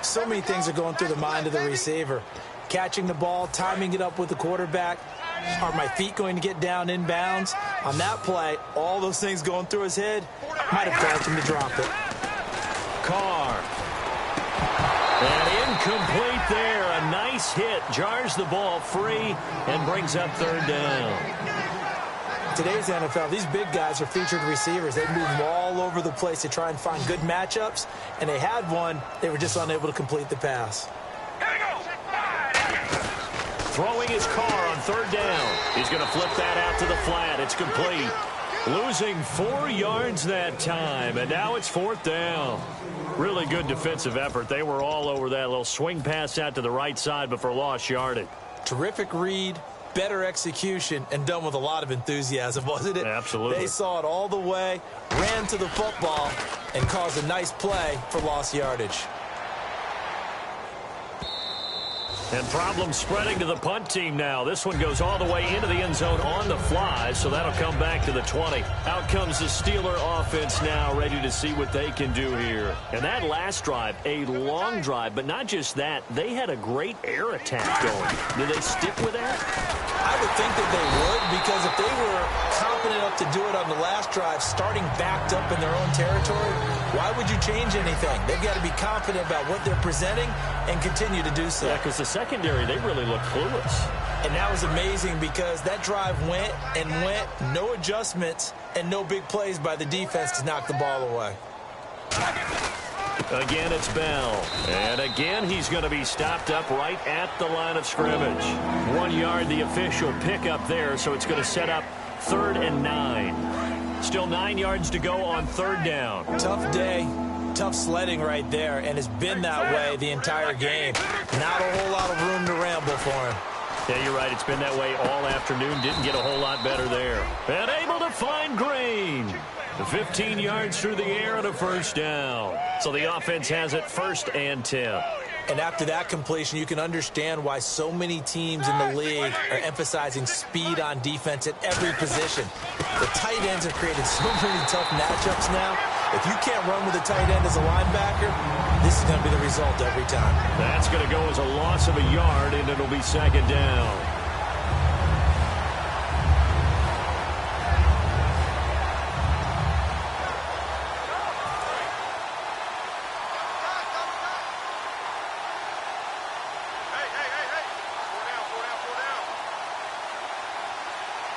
so many things are going through the mind of the receiver. Catching the ball, timing it up with the quarterback. Are my feet going to get down inbounds? On that play, all those things going through his head might have caused him to drop it. Carr. And incomplete there. A nice hit. Jars the ball free and brings up third down. Today's NFL, these big guys are featured receivers. They move all over the place to try and find good matchups, and they had one. They were just unable to complete the pass. Throwing his Carr on third down. He's going to flip that out to the flat. It's complete. Losing 4 yards that time, and now it's fourth down. Really good defensive effort. They were all over that little swing pass out to the right side, but for lost yardage. Terrific read, better execution, and done with a lot of enthusiasm, wasn't it? Absolutely. They saw it all the way, ran to the football, and caused a nice play for lost yardage. And problems spreading to the punt team now. This one goes all the way into the end zone on the fly, so that'll come back to the 20. Out comes the Steeler offense now, ready to see what they can do here. And that last drive, a long drive, but not just that. They had a great air attack going. Do they stick with that? I would think that they would, because if they were confident enough to do it on the last drive, starting backed up in their own territory, why would you change anything? They've got to be confident about what they're presenting and continue to do so. Yeah, because the secondary, they really look clueless. And that was amazing because that drive went and went, no adjustments, and no big plays by the defense to knock the ball away. Again, it's Bell. And again, he's going to be stopped up right at the line of scrimmage. 1 yard, the official pickup there, so it's going to set up 3rd and 9. Still 9 yards to go on third down. Tough day, tough sledding right there, and it's been that way the entire game. Not a whole lot of room to ramble for him. Yeah, you're right. It's been that way all afternoon. Didn't get a whole lot better there. And able to find Green. 15 yards through the air and a first down. So the offense has it 1st and 10. And after that completion, you can understand why so many teams in the league are emphasizing speed on defense at every position. The tight ends have created so many tough matchups now. If you can't run with a tight end as a linebacker, this is going to be the result every time. That's going to go as a loss of a yard, and it'll be 2nd down.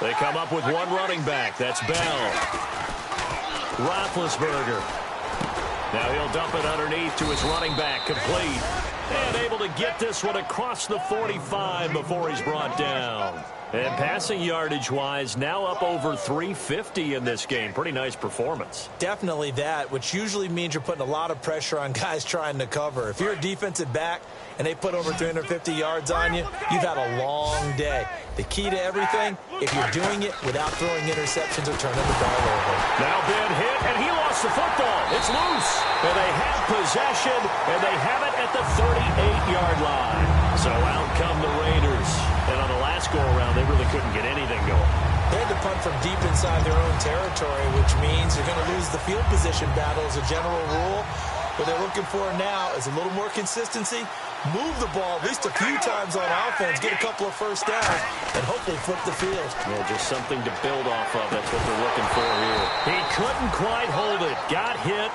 They come up with one running back. That's Bell. Roethlisberger. Now he'll dump it underneath to his running back. Complete. And able to get this one across the 45 before he's brought down. And passing yardage-wise, now up over 350 in this game. Pretty nice performance. Definitely that, which usually means you're putting a lot of pressure on guys trying to cover. If you're a defensive back and they put over 350 yards on you, you've had a long day. The key to everything, if you're doing it without throwing interceptions or turning the ball over. Now Ben hit, and he lost the football. It's loose. And they have possession, and they have it at the 38-yard line. So out come the Raiders. And on the last go-around, they really couldn't get anything going. They had to punt from deep inside their own territory, which means you're going to lose the field position battle as a general rule. What they're looking for now is a little more consistency, move the ball at least a few times on offense, get a couple of first downs, and hopefully flip the field. Yeah, just something to build off of. That's what they're looking for here. He couldn't quite hold it. Got hit.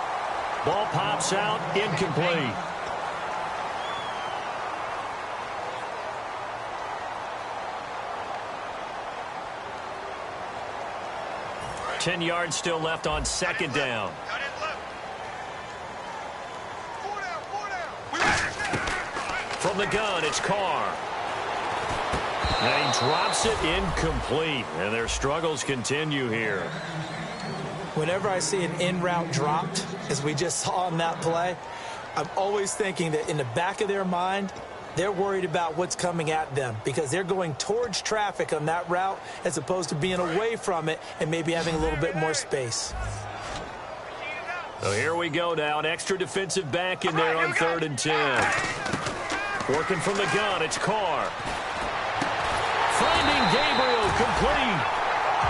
Ball pops out. Incomplete. Ten yards still left on 2nd down. From the gun, it's Carr. And he drops it incomplete. And their struggles continue here. Whenever I see an in-route dropped, as we just saw in that play, I'm always thinking that in the back of their mind, they're worried about what's coming at them because they're going towards traffic on that route as opposed to being away from it and maybe having a little bit more space. So here we go now. An extra defensive back in there on 3rd and 10. Working from the gun, it's Carr. Finding Gabriel, complete.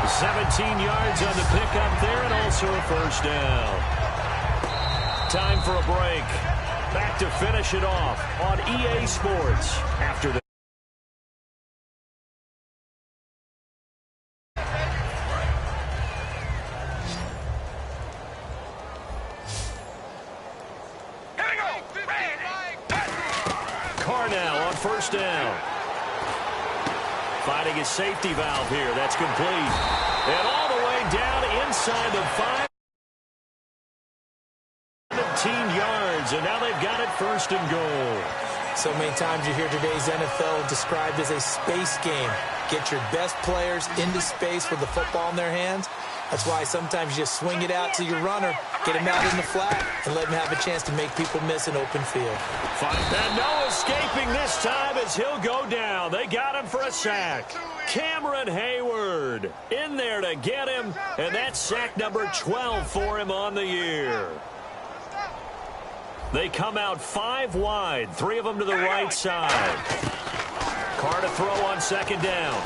17 yards on the pickup there, and also a first down. Time for a break. Back to finish it off on EA Sports after the Carr now on first down. Finding his safety valve here. That's complete. And all the way down inside the 5. 17 yards, and now they've got it 1st and goal. So many times you hear today's NFL described as a space game. Get your best players into space with the football in their hands. That's why sometimes you just swing it out to your runner, get him out in the flat, and let him have a chance to make people miss an open field. And no escaping this time as he'll go down. They got him for a sack. Cameron Hayward in there to get him, and that's sack number 12 for him on the year. They come out 5 wide, 3 of them to the right side. Carr to throw on 2nd down.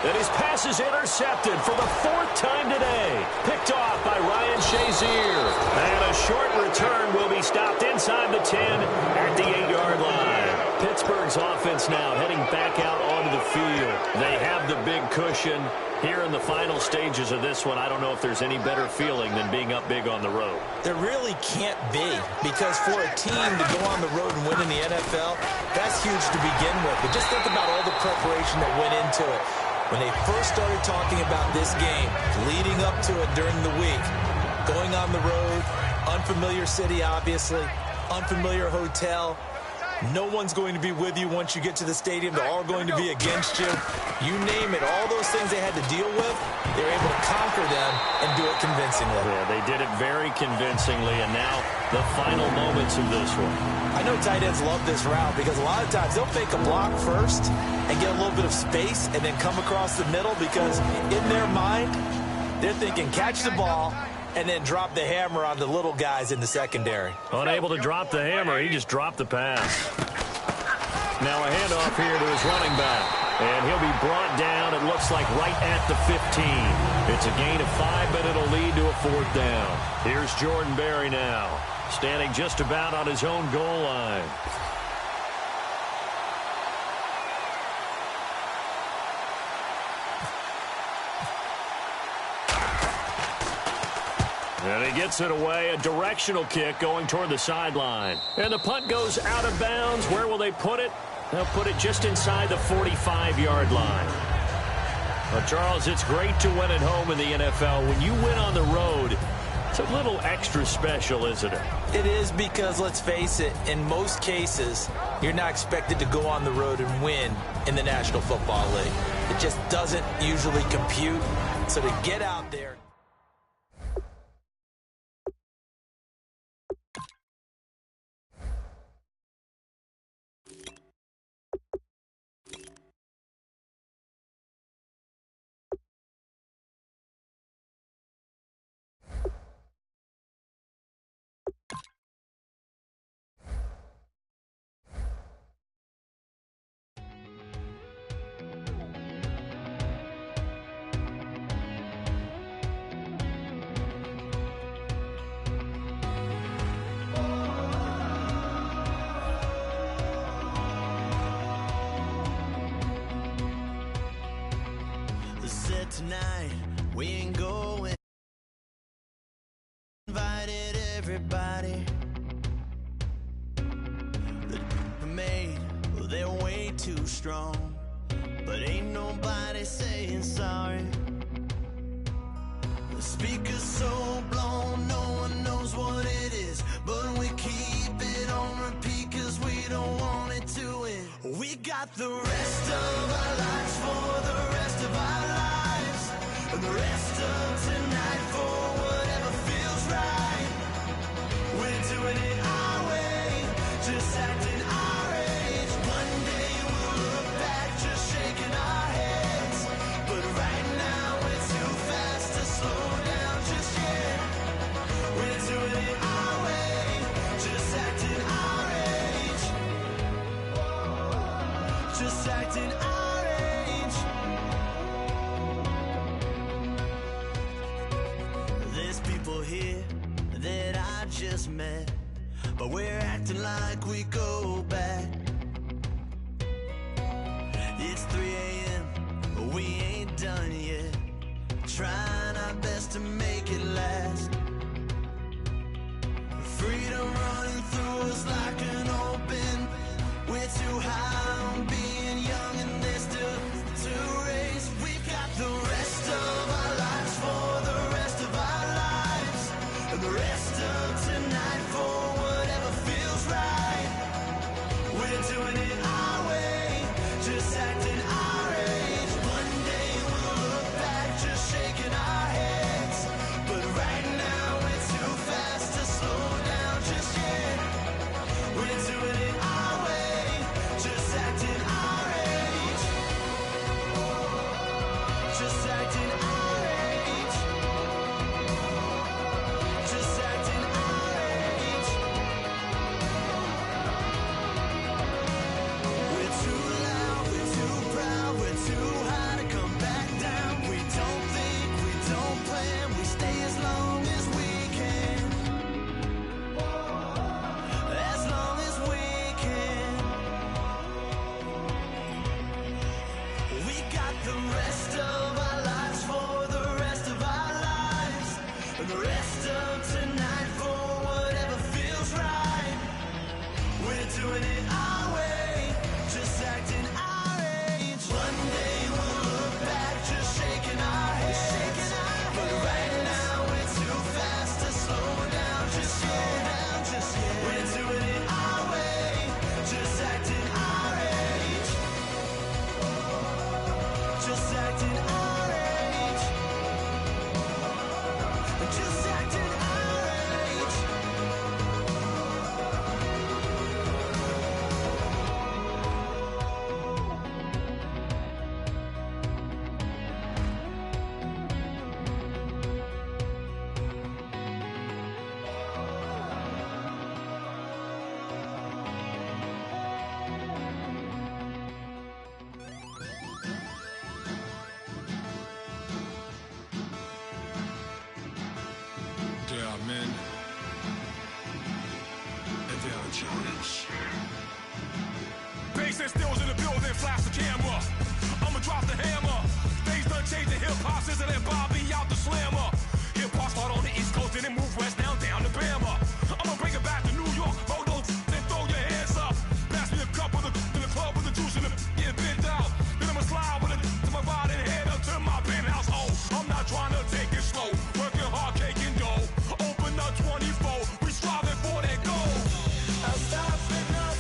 And his pass is intercepted for the 4th time today. Picked off by Ryan Shazier. And a short return will be stopped inside the 10 at the 8-yard line. Pittsburgh's offense now heading back out onto the field. They have the big cushion. Here in the final stages of this one, I don't know if there's any better feeling than being up big on the road. There really can't be, because for a team to go on the road and win in the NFL, that's huge to begin with. But just think about all the preparation that went into it. When they first started talking about this game, leading up to it during the week, going on the road, unfamiliar city, obviously, unfamiliar hotel. No one's going to be with you once you get to the stadium. They're all going to be against you. You name it, all those things they had to deal with, they were able to conquer them and do it convincingly. Yeah, they did it very convincingly, and now the final moments of this one. I know tight ends love this route because a lot of times they'll fake a block first and get a little bit of space and then come across the middle because in their mind, they're thinking catch the ball and then drop the hammer on the little guys in the secondary. Unable to drop the hammer, he just dropped the pass. Now a handoff here to his running back. And he'll be brought down, it looks like, right at the 15. It's a gain of 5, but it'll lead to a 4th down. Here's Jordan Berry now, standing just about on his own goal line. And he gets it away, a directional kick going toward the sideline. And the punt goes out of bounds. Where will they put it? They'll put it just inside the 45-yard line. Well, Charles, it's great to win at home in the NFL. When you win on the road, it's a little extra special, isn't it? It is because, let's face it, in most cases, you're not expected to go on the road and win in the National Football League. It just doesn't usually compute. So to get out there... Tonight we ain't going. Invited everybody. The made, well, they're way too strong, but ain't nobody saying sorry. The speaker's so blown, no one knows what it is, but we keep it on repeat 'cause we don't want it to end. We got the rest of our lives for the rest of our lives. And the rest of tonight for whatever feels right. We're doing it our way, just acting our age. One day we'll look back just shaking our heads, but right now we're too fast to slow down just yet. We're doing it just met, but we're acting like we go back. It's 3 a.m., but we ain't done yet, trying our best to make it last. Freedom running through us like an open. We're too high on being young and there's still to race. We've got the rest of our lives for the rest of our lives, and the rest of tonight for whatever feels right. We're doing it our way, just acting our age. One day we'll look back just shaking our heads, but right now we're too fast to slow down just yet. We're doing it our way, just acting our age. Just acting our age. Just acting our age. We're too loud, we're too proud, we're too high to come back down. We don't think, we don't plan, we stay as long as we can. As long as we can. We got the rest of our lives for the rest of our lives, and the rest of tonight for whatever feels right. We're doing it our way, just acting our age. One day we'll look back just shaking our heads, but right now we're too fast to slow down just yet. We're doing it our way, just acting our age. Just acting our age. Just acting our age. There are men, and there are giants. Bass and stills in the building, flash the camera. I'ma drop the hammer. Things done changed, the hip-hop sizzle and Bobby out the slammer. Hip-hop start on the East Coast and then move west now down to Bama. I'ma bring it back to New York, hold those and throw your hands up. Pass me a cup of the in the club with the juice and the getting bent out. Then I'ma slide with it to my body and head up to my penthouse. Oh, I'm not trying to take it slow, working hard, caking dough. Open up 24, we striving for that goal. I'll stop enough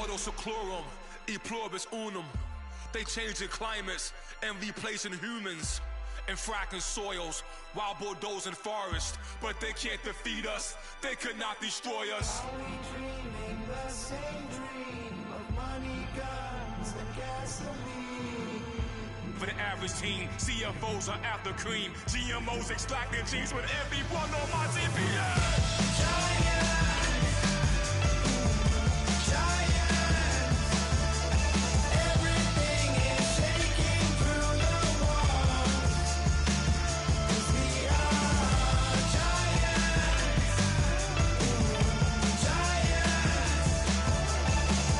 modo seclorum, e pluribus unum. They changing climates and replacing humans and fracking soils while bulldozing forests. But they can't defeat us, they could not destroy us. Are we dreaming the same dream of money, guns, and gasoline? For the average teen, CFOs are after cream. GMOs extracting genes with every one on my TPS. Giants, everything is shaking through the walls. 'Cause we are giants,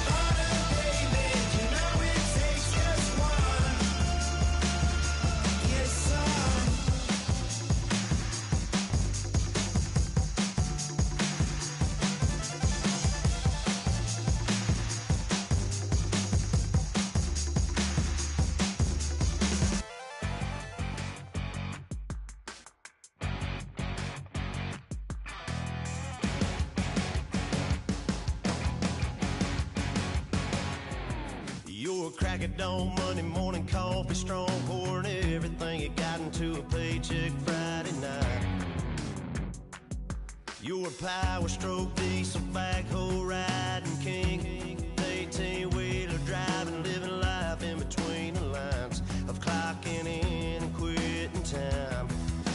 Heart of David, you know it takes just one. Yes, son. You're a crack at dawn, Monday morning coffee, strong pouring everything you got into a paycheck Friday night. You're a power stroke, diesel backhoe riding king, 18-wheeler driving, living life in between the lines of clocking in and quitting time.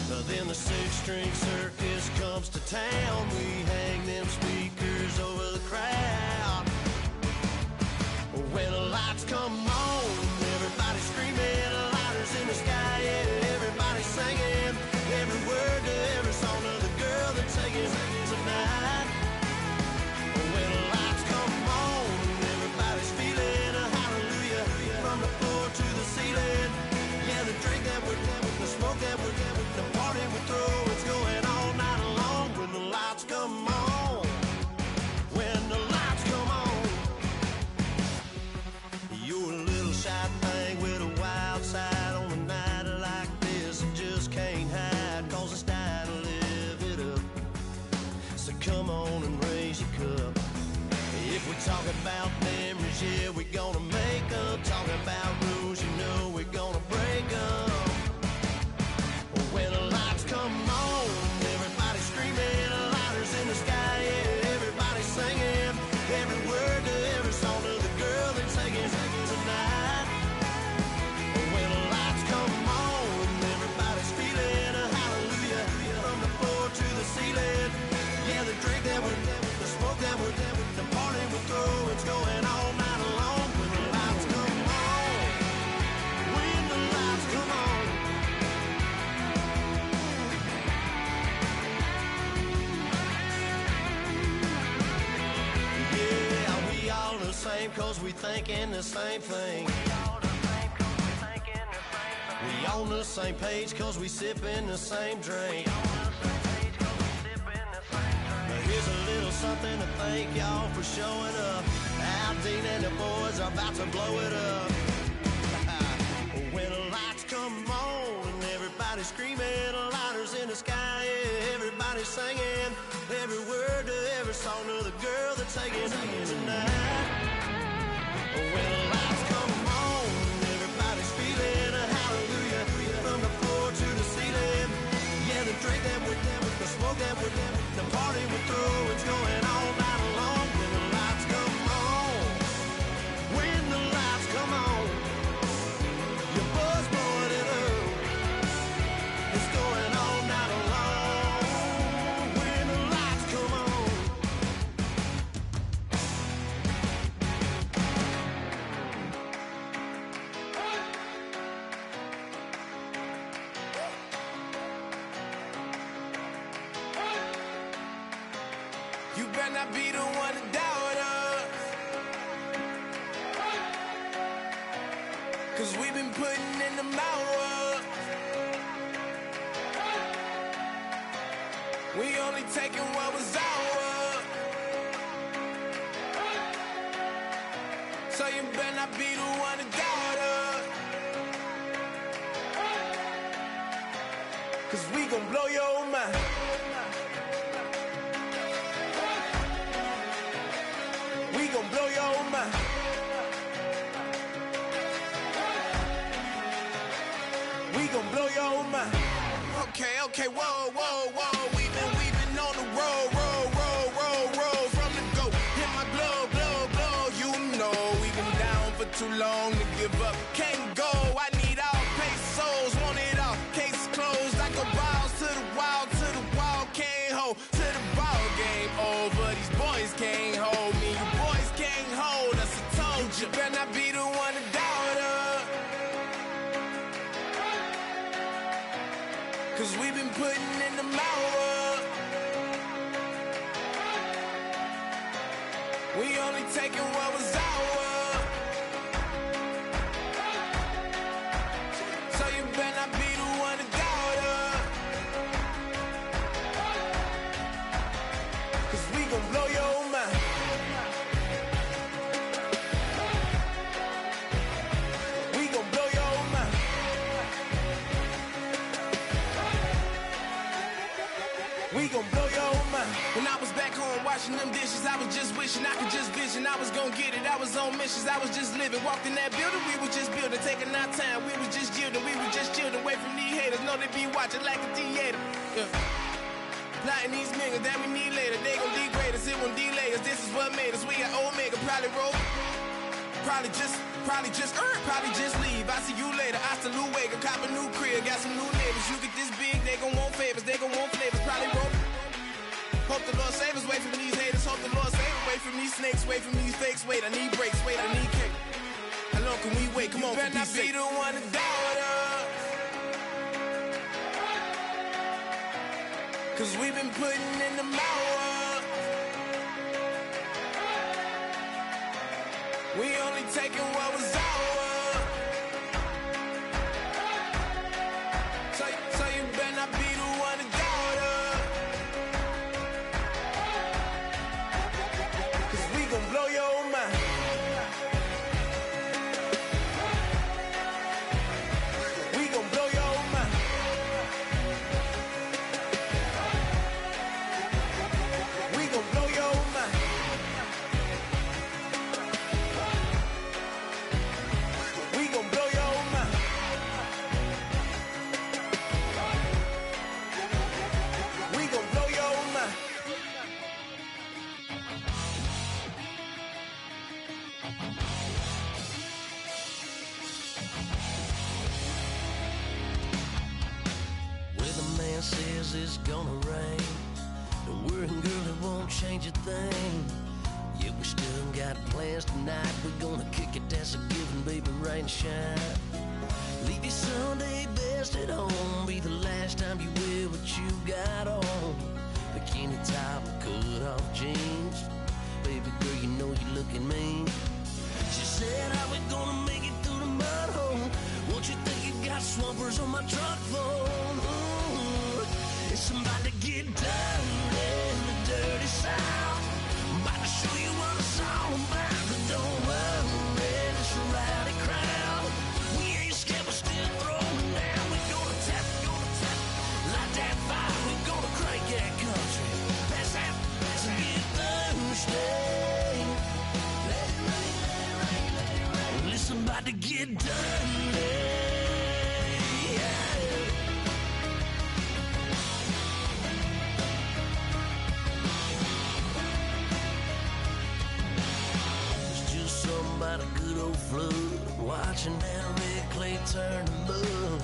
But then the six-string circus comes to town. We hang them speakers over the crowd. When the lights come on, everybody's screaming, lighters in the sky, yeah, everybody's singing every word to every song of the girl they're taking tonight. When the lights come on, everybody's feeling a hallelujah from the floor to the ceiling. Yeah, the drink that we're having, the smoke that we're having, the party we throw, it's going all night long. When the lights come on, when the lights come on. You're a little shy thing with a wild side on a night like this. You just can't hide, cause it's time to live it up. So come on and raise your cup. If we talk about memories, yeah, we're gonna make them. Talking about rules, you know we're gonna break them. When the lights come on, everybody's screaming, lighters in the sky, yeah, everybody's singing every word to every song of the girl they're taking tonight. When the lights come on, everybody's feeling a hallelujah from the floor to the ceiling. Yeah, the drink that we're having, the smoke that we're having, the party we throw, it's going all night long. When the lights come on, when the lights come on. Yeah, we all the same cause we thinking the same thing. We on the same page cause we sipping the same drink. Now here's a little something to thank y'all for showing up. Al Dean and the boys are about to blow it up. When the lights come on and everybody's screaming, lighters in the sky, yeah, everybody's singing every word to every song of the girl they're taking tonight. When the lights come on, everybody's feeling a hallelujah from the floor to the ceiling. Yeah, the drink that we're having, the smoke that we're having, the party we throw, it's going all night long. When the lights come on, when the lights come on, your buzz blowing it up, it's going all night long. When the lights come on. You better not be the one to doubt us, 'cause we've been putting in the hours. We only taking what was ours. So you better not be the one to doubt us, 'cause we gon' blow your mind. We gon' gon' blow your mind. We gon' blow your mind. Okay, whoa. We've been on the road from the go. Hit my blow. You know we've been down for too long to give up. Can't go. I need all pesos, want it all. Case closed. I go balls to the wall. Can't hold to the ball game over. These boys can't hold me. You boys can't hold us. I told you. You better not be the one to doubt us. 'Cause we've been putting in the hour. We only taking what was ours. So you better not be the one to doubt us. 'Cause we gon' blow your mind. We gon' blow your mind. We gon' blow your mind. When I was back home washing them dishes, I was just wishing I could just vision. I was gon' get it, I was on missions, I was just living. Walked in that building, we was just building, taking our time. We was just yielding, we was just chilling. Away from these haters, know they be watching like a theater. Yeah. Plotting these niggas that we need later. They gon' degrade us, it won't delay us. This is what made us. We got Omega, probably roll. Probably just leave. I see you later. I salute Wake, cop a new crib, got some new neighbors. You get this big, they gon' want favors, they gon' want flavors. Probably roll. Hope the Lord save us, wait from these haters. Hope the Lord save us, wait from these snakes, wait from these fakes. Wait, I need breaks, wait, I need cake. How long can we wait? Come on, better not be the one to doubt us. 'Cause we've been putting in the hour. We only taking what was ours. So you better not be the one to doubt us. 'Cause we gon' blow your mind. We gon' blow your mind. We gon' blow your mind. We gon' blow your mind. We gon' blow your mind. Well, the man says it's gonna rain. The worrying girl, it won't change a thing. Yeah, we still got plans tonight. We're gonna kick it, that's a given, baby, rain and shine. Leave your Sunday best at home. Be the last time you wear what you got on. Bikini top and cut off jeans. Baby girl, you know you looking mean. She said, how we gonna make it through the mud hole? Won't you think you got swampers on my truck phone? Ooh, it's about to get dirty in the dirty South. I'm about to show you what it's all about. But don't worry, it's a rowdy crowd. We ain't scared, we're still throwing down. We gonna tap, light that fire. We gonna crank that country. Pass that, let's get Thursday. Let it rain, let it rain. Listen, about to get dirty. Yeah. It's just something about a good old flood. Watching that red clay turn to mud.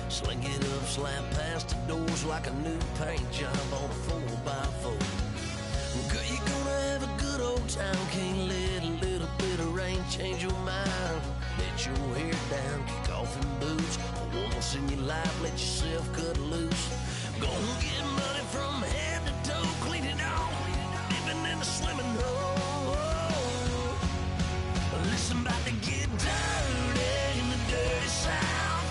Sling it up, slap past the doors like a new paint job on a 4x4. Girl, you're gonna have a good old time. Can't let a little bit of rain change your mind. Let your hair down, kick off in boots. For once in your life, let yourself cut loose. Gonna get money from head to toe, clean it off, living in a swimming hole. Listen, about to get dirty in the dirty South.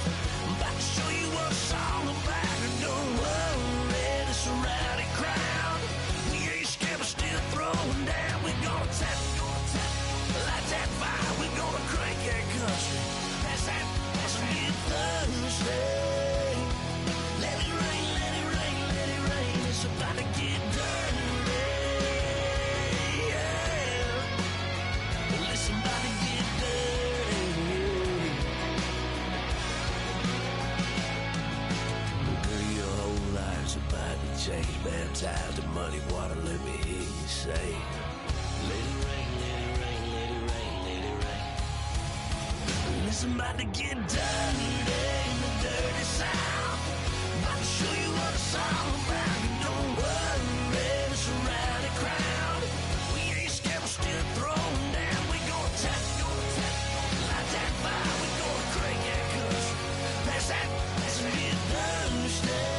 I'm about to show you what it's all about. And don't worry, it's a rowdy crowd. We ain't scared, we're still throwing down. We gonna tap, light that fire. We gonna crank that country. Pass that, let's get Thursday. Let it rain, let it rain, let it rain. It's about to say, let it rain, let it rain, let it rain, let it rain. Listen, about to get dirty in the dirty South. About to show you what it's all about. You don't worry, it's a rowdy crowd. We ain't scared, we're still throwing down. We gonna tap, light that fire. We gonna crank that cuss. That's a bit Thursday.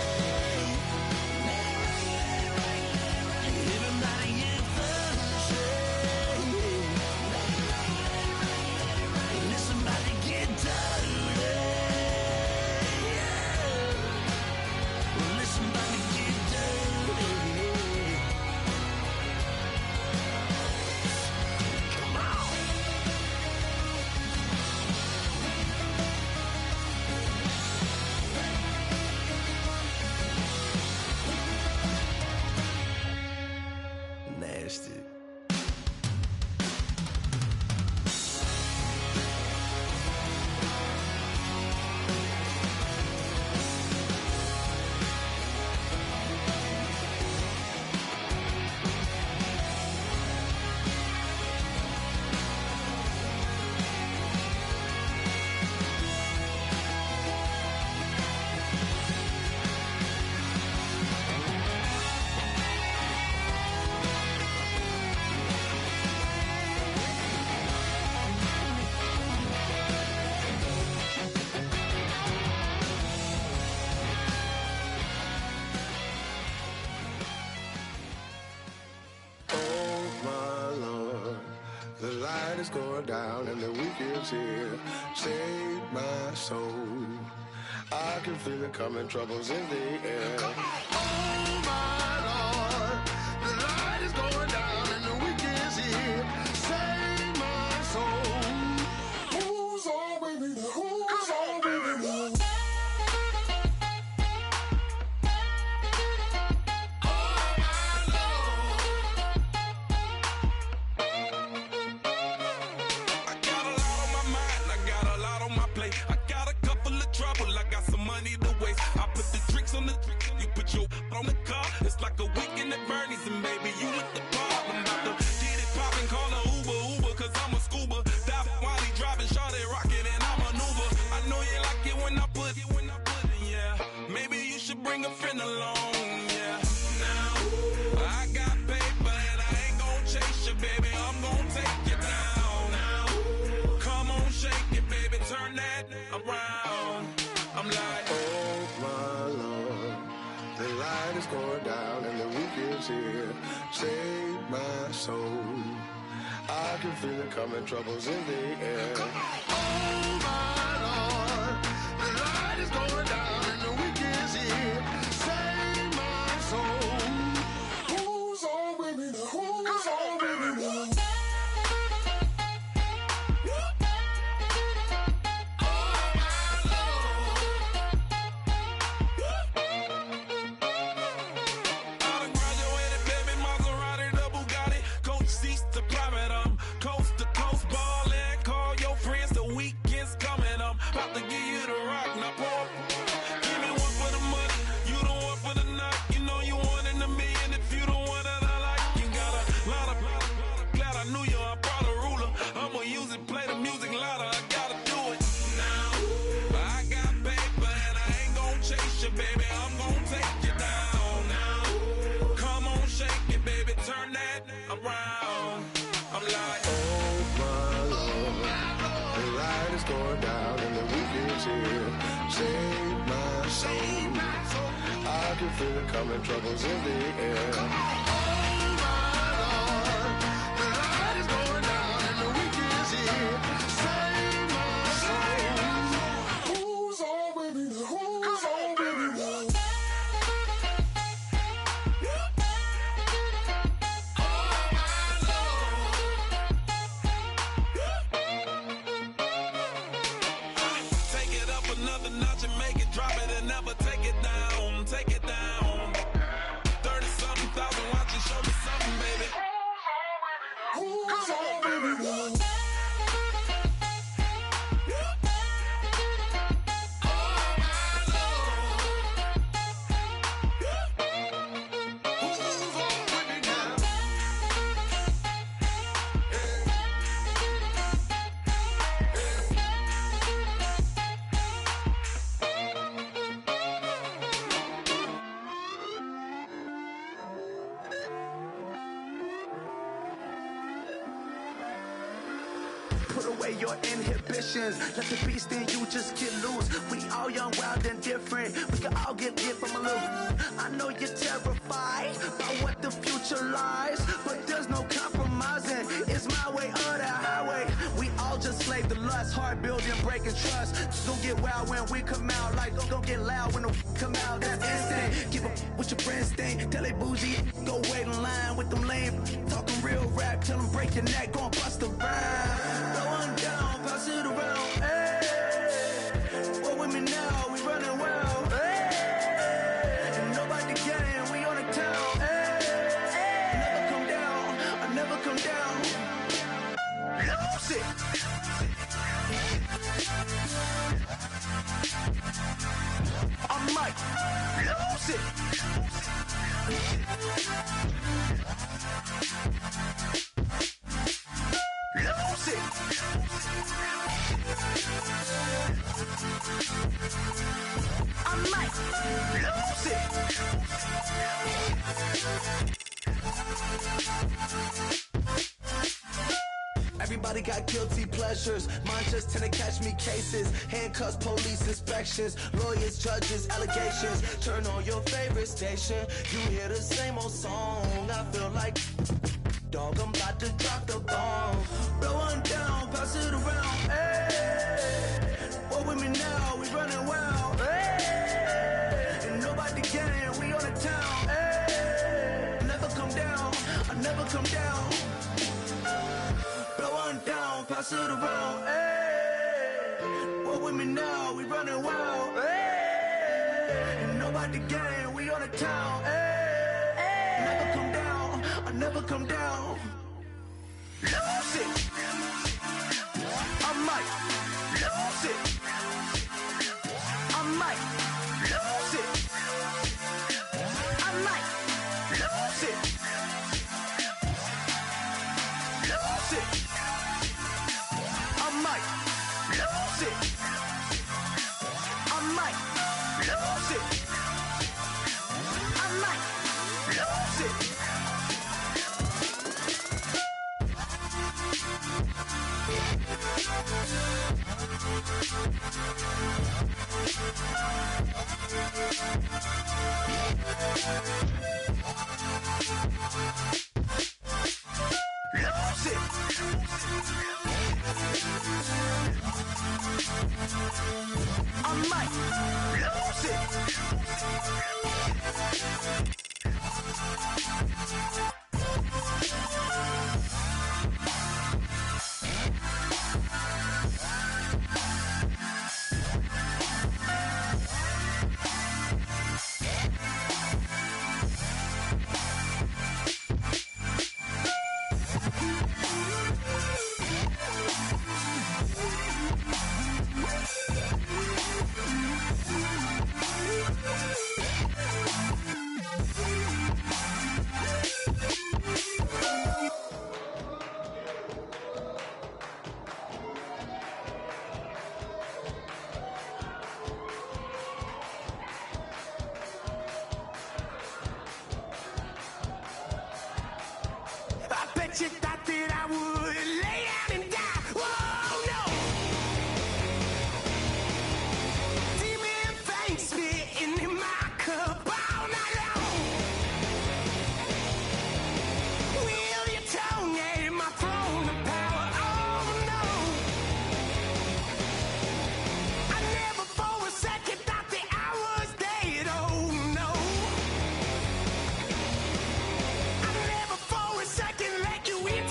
Nasty. Going down and the weekend's here. Save my soul. I can feel it coming, troubles in the air. Oh my Lord, the light is going down and the weekend's here. Save my soul. Who's all with me? Who's all with me? On the car, it's like a weekend at Bernie's, and baby, you look the part. I'm about to get it poppin', call a Uber, cause I'm a scuba. Dive while he driving, shawty rocket, and I maneuver. I know you like it when I put it, yeah. Maybe you should bring a friend along, yeah. Now, I got paper, and I ain't gon' chase you, baby, I'm gon' take you down. Now, come on, shake it, baby, turn that around. I'm like, oh my Lord, the light is going down and the weekend's here. Save my soul. I can feel it coming, troubles in the air. Oh my Lord, the light is going down and the weekend's here. Save my soul. Who's all with me? Who's all with me? Going down and the weekend's here. Save my soul. I can feel it coming, troubles in the air. Oh my Lord, the light is going down and the weekend's here. Save my soul. Who's all with me? Who's all with me? another notch and make it drop it and never take it down. Take it down. 30-something thousand watching, show me something, baby. Who's all baby? put away your inhibitions. Let the beast in you just get loose. We all young, wild, and different. We can all get lit from a little. I know you're terrified by what the future lies, but there's no compromising. It's my way or the highway. We all just slave to lust, heart building, breaking trust. Don't get wild when we come out, like don't get loud when the come out. That's instant. Give up with your friends thing. Tell they bougie, go wait in line with them lame. Talking real rap, tell them break your neck, go and bust a rhyme. Blow one down, pass it around. Hey, what with me now? We running wild. Hey, and nobody game, we on the town. Hey, never come down, I never come down. Lose it. I might lose it. Lose it. I might lose it. Everybody got guilty pleasures. Mine just tend to catch me cases. Handcuffs, police inspections, lawyers, judges, allegations. Turn on your favorite station. You hear the same old song. I feel like, dog, I'm about to drop the bomb. Blow one down, pass it around. Hey, what with me now? We running wild. Hey, and nobody game. We on the town. Hey, never come down. I never come down. Down, pass it around, hey. What with me now? We running wild, hey. And nobody gang, we on the town, hey. Never come down, I never come down. Lose it. I might lose it. I might lose it. I might lose it. Lose it. I might lose it. I might lose it. I might lose it. Lose it. I might lose it. You thought that I would lay out and die. Whoa, no. Demon things spitting in my cup all night long. Will your tongue aim my throne of power? Oh, no. I never for a second thought that I was dead. Oh, no. I never for a second let you in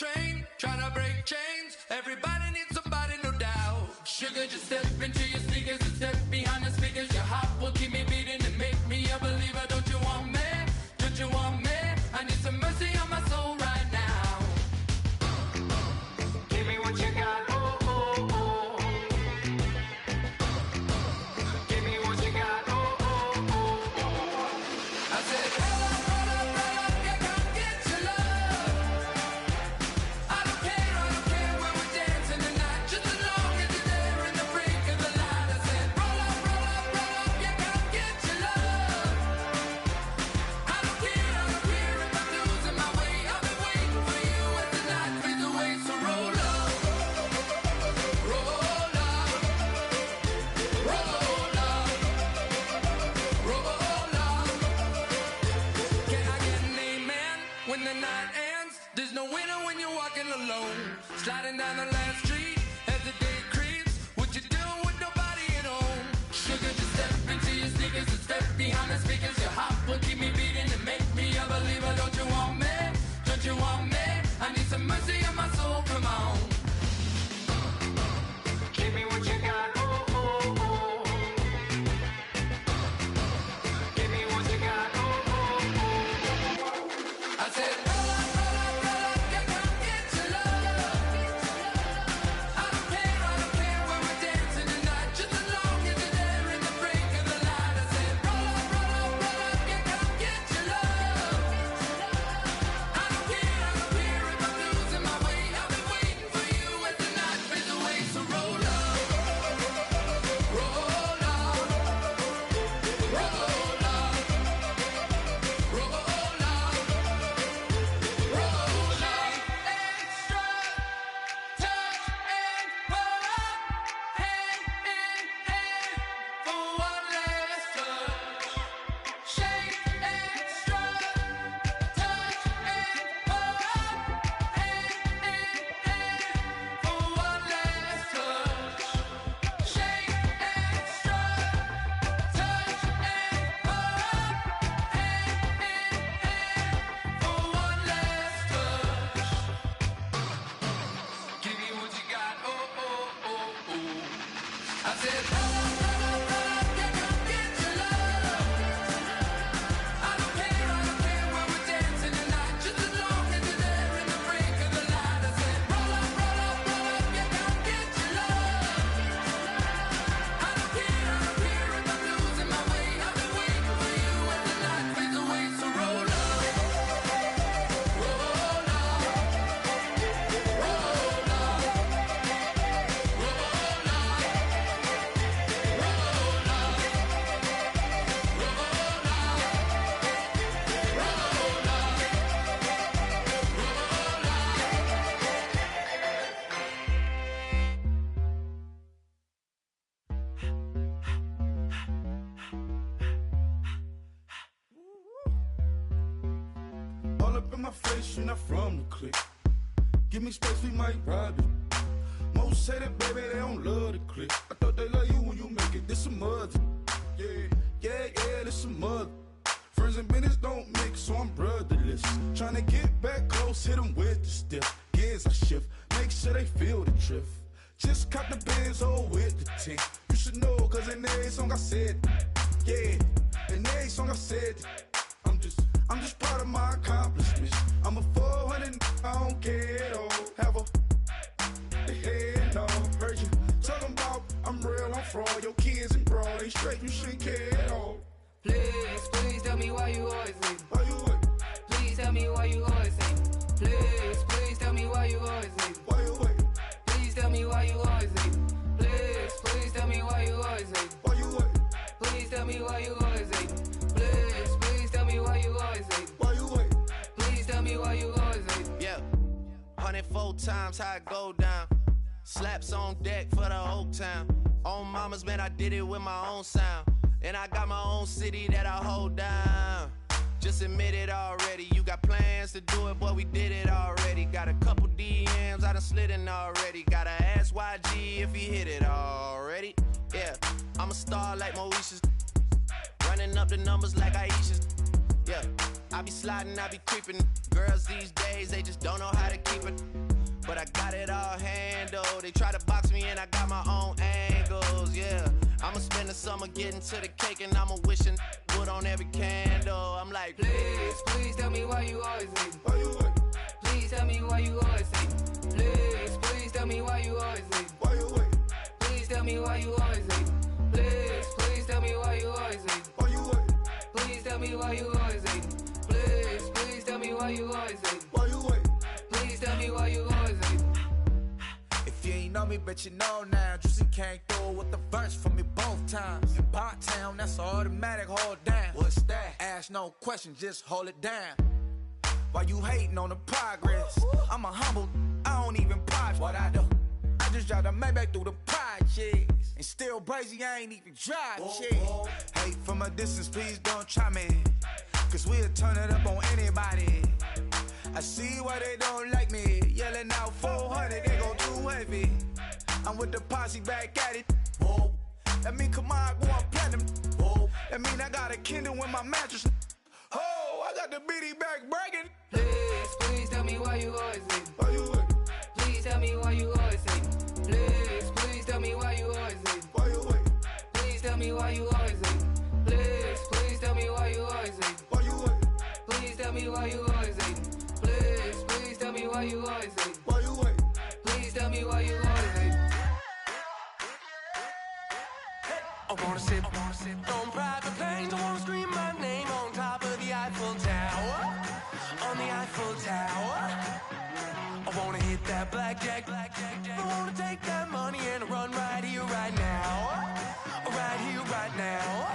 train, trying to break chains. Everybody needs somebody, no doubt. Sugar, just step into your sneakers and step behind the speakers. Your heart will keep me beating and make me a believer. Don't you want me? Don't you want me? I need some mercy on my soul right now. Give me what you got. Oh, oh, oh. Give me what you got. Oh, oh, oh, oh. I said, roll up, yeah, come get your love. I don't care when we're dancing tonight. Just as long as you're there in the brink of the light. I said, roll up, yeah, come get your love. I don't care if I'm losing my way. I've been waiting for you as the night fades away. So roll up, roll up, roll up, roll up. Can I get an amen when the night ends? There's no winner when you're walking alone. Sliding down the last street as the day creeps. What you doing with nobody at home? Sugar, just step into your sneakers and step behind the speakers. Your heart will keep me beating and make me a believer. Don't you want me? Don't you want me? I need some mercy on my soul. Come on. Give me what you got. Oh, oh, oh. Give me what you got. Oh, oh, oh. I said, roll up, yeah, come get your love. I don't care when we're dancing tonight. Just as long as you're there in the brink of the light. I said, roll up, yeah, come get your love. I don't care if I'm losing my way. I've been waiting for you as the night fades away. So roll up, roll up, roll up, roll up, roll up. Extra, touch and pull up, hand in hand for one last touch. Shake extra, touch and pull up, hand in hand for one last touch. Shake extra, touch and pull up, hand in hand for one last touch. Give me what you got. Oh, oh, oh, oh. I said, roll up, yeah, come get your love. I don't care when we're dancing tonight. Just as long as you're there in the brink of the light. I said, roll up, yeah, come get your love. I don't care if I'm losing my way. I've been waiting for you as the night fades away. So roll up, roll up, roll up, roll All up in my face, you're not from the clique. Give me space, we might rob it. Most say that, baby, they don't love the clique. I thought they love you when you make it. This some mother. Yeah, this some mother. Friends and business don't mix, so I'm brotherless. Trying to get back close, hit them with the stiff. Gears I shift, make sure they feel the drift. Just cop the Benz, oh, with the tint. You should know, cause in every song I said, yeah, in every song I said, I'm just proud of my accomplishments. I'm a 400, I don't care at all. Have a head, no. Heard you talking about I'm real, I'm fraud. Your kids and broad, they straight, you shouldn't care at all. Please tell me why you always leave. Why you wait? Please tell me why you always leave. Please tell me why you always leave. Why you wait? Please tell me why you always leave. Please tell me why you always leave. Why you wait? Please tell me why you always leave. Please tell me why you always leave. Why you wait? Please tell me why you always leave. Yeah, 104 times how it go down. Slaps on deck for the whole town. On mamas, man, I did it with my own sound. And I got my own city that I hold down. Just admit it already. You got plans to do it, boy, we did it already. Got a couple DMs, I done slid in already. Gotta ask YG if he hit it already. Yeah, I'm a star like Moesha's. Running up the numbers like Aisha's. Yeah, I be sliding, I be creeping. Girls these days, they just don't know how to keep it. I got it all handled. They try to box me and I got my own angles, yeah. I'ma spend the summer getting to the cake and I'ma wishing wood on every candle. I'm like, please, please tell me why you always leave. Why you wait? Please tell me why you always leave. Please, please tell me why you always leave. Why you wait? Please tell me why you always leave. Please, please tell me why you always leave. Why you wait? Please tell me why you always leave. Please, please tell me why you always leave. Why you wait? Please tell me why you always leave. If you ain't know me, but you know now. Juicy came through with the verse for me both times. In Bot Town, that's automatic, hold down. What's that? Ask no question, just hold it down. Why you hating on the progress? I'm a humble, I don't even pop. What I do? I just drive the Maybach through the projects. And still brazy, I ain't even drive shit. Hate from a distance, please don't try me. Cause we'll turn it up on anybody. I see why they don't like me. Yelling out 400, they gon' too heavy. I'm with the posse back at it. Whoa. That mean come on, go on platinum. Whoa. That mean I got a Kindle in my mattress. Oh, I got the BD back bragging. Please, please tell me why you always leave. Why you wait? Please tell me why you always leave. Please, please tell me why you always leave. Why you wait? Please tell me why you always leave. Please, please tell me why you always leave. Why you wait? Please tell me why you always leave. Please, please tell me why you always leave. Why you wait? Please tell me why you always leave. I wanna sit on private planes. I wanna scream my name on top of the Eiffel Tower. On the Eiffel Tower. I wanna hit that blackjack. I wanna take that money and run right here, right now. Right here, right now.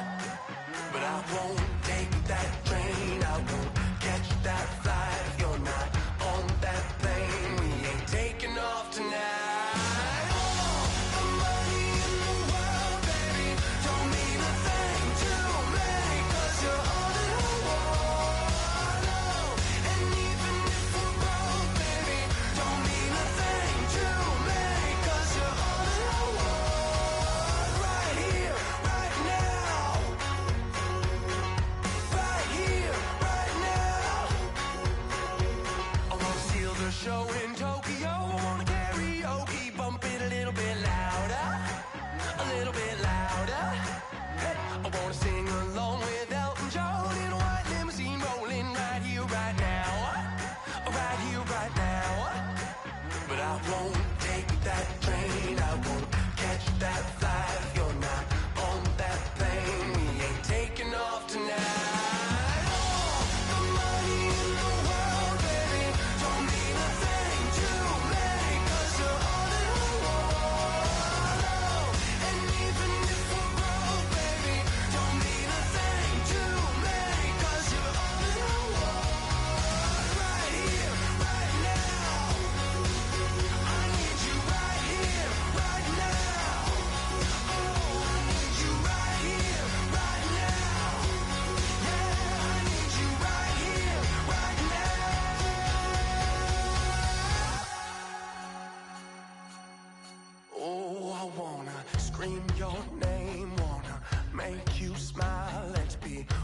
But I won't take that train. I won't catch that flight if you're not on that plane. We ain't taking off tonight. Show in Tokyo, I wanna karaoke, bump it a little bit louder, a little bit louder. Hey, I wanna sing along with Elton John in a white limousine, rolling right here, right now, right here, right now. But I won't take that train, I won't catch that flight if you're not on that plane. We ain't taking off tonight.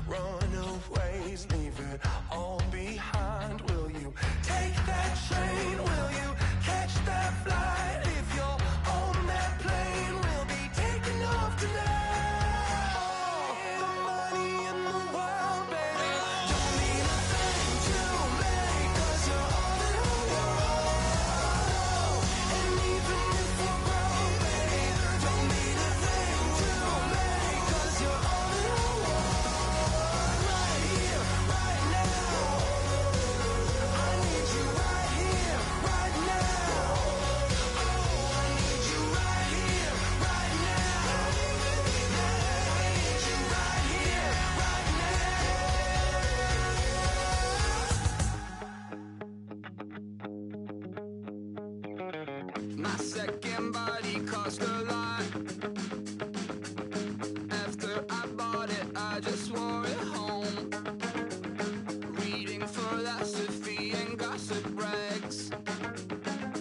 Runaways, leave it all behind. Will you take that train? Will you catch that flight? If you're on that plane, we'll be taking off tonight. The money in the world, baby, don't mean a thing to me, 'cause you're all in the world. And even if we're broke, baby, don't mean a thing to me, 'cause you're all in the world. My second body cost a lot. After I bought it, I just wore it home. Reading philosophy and gossip rags.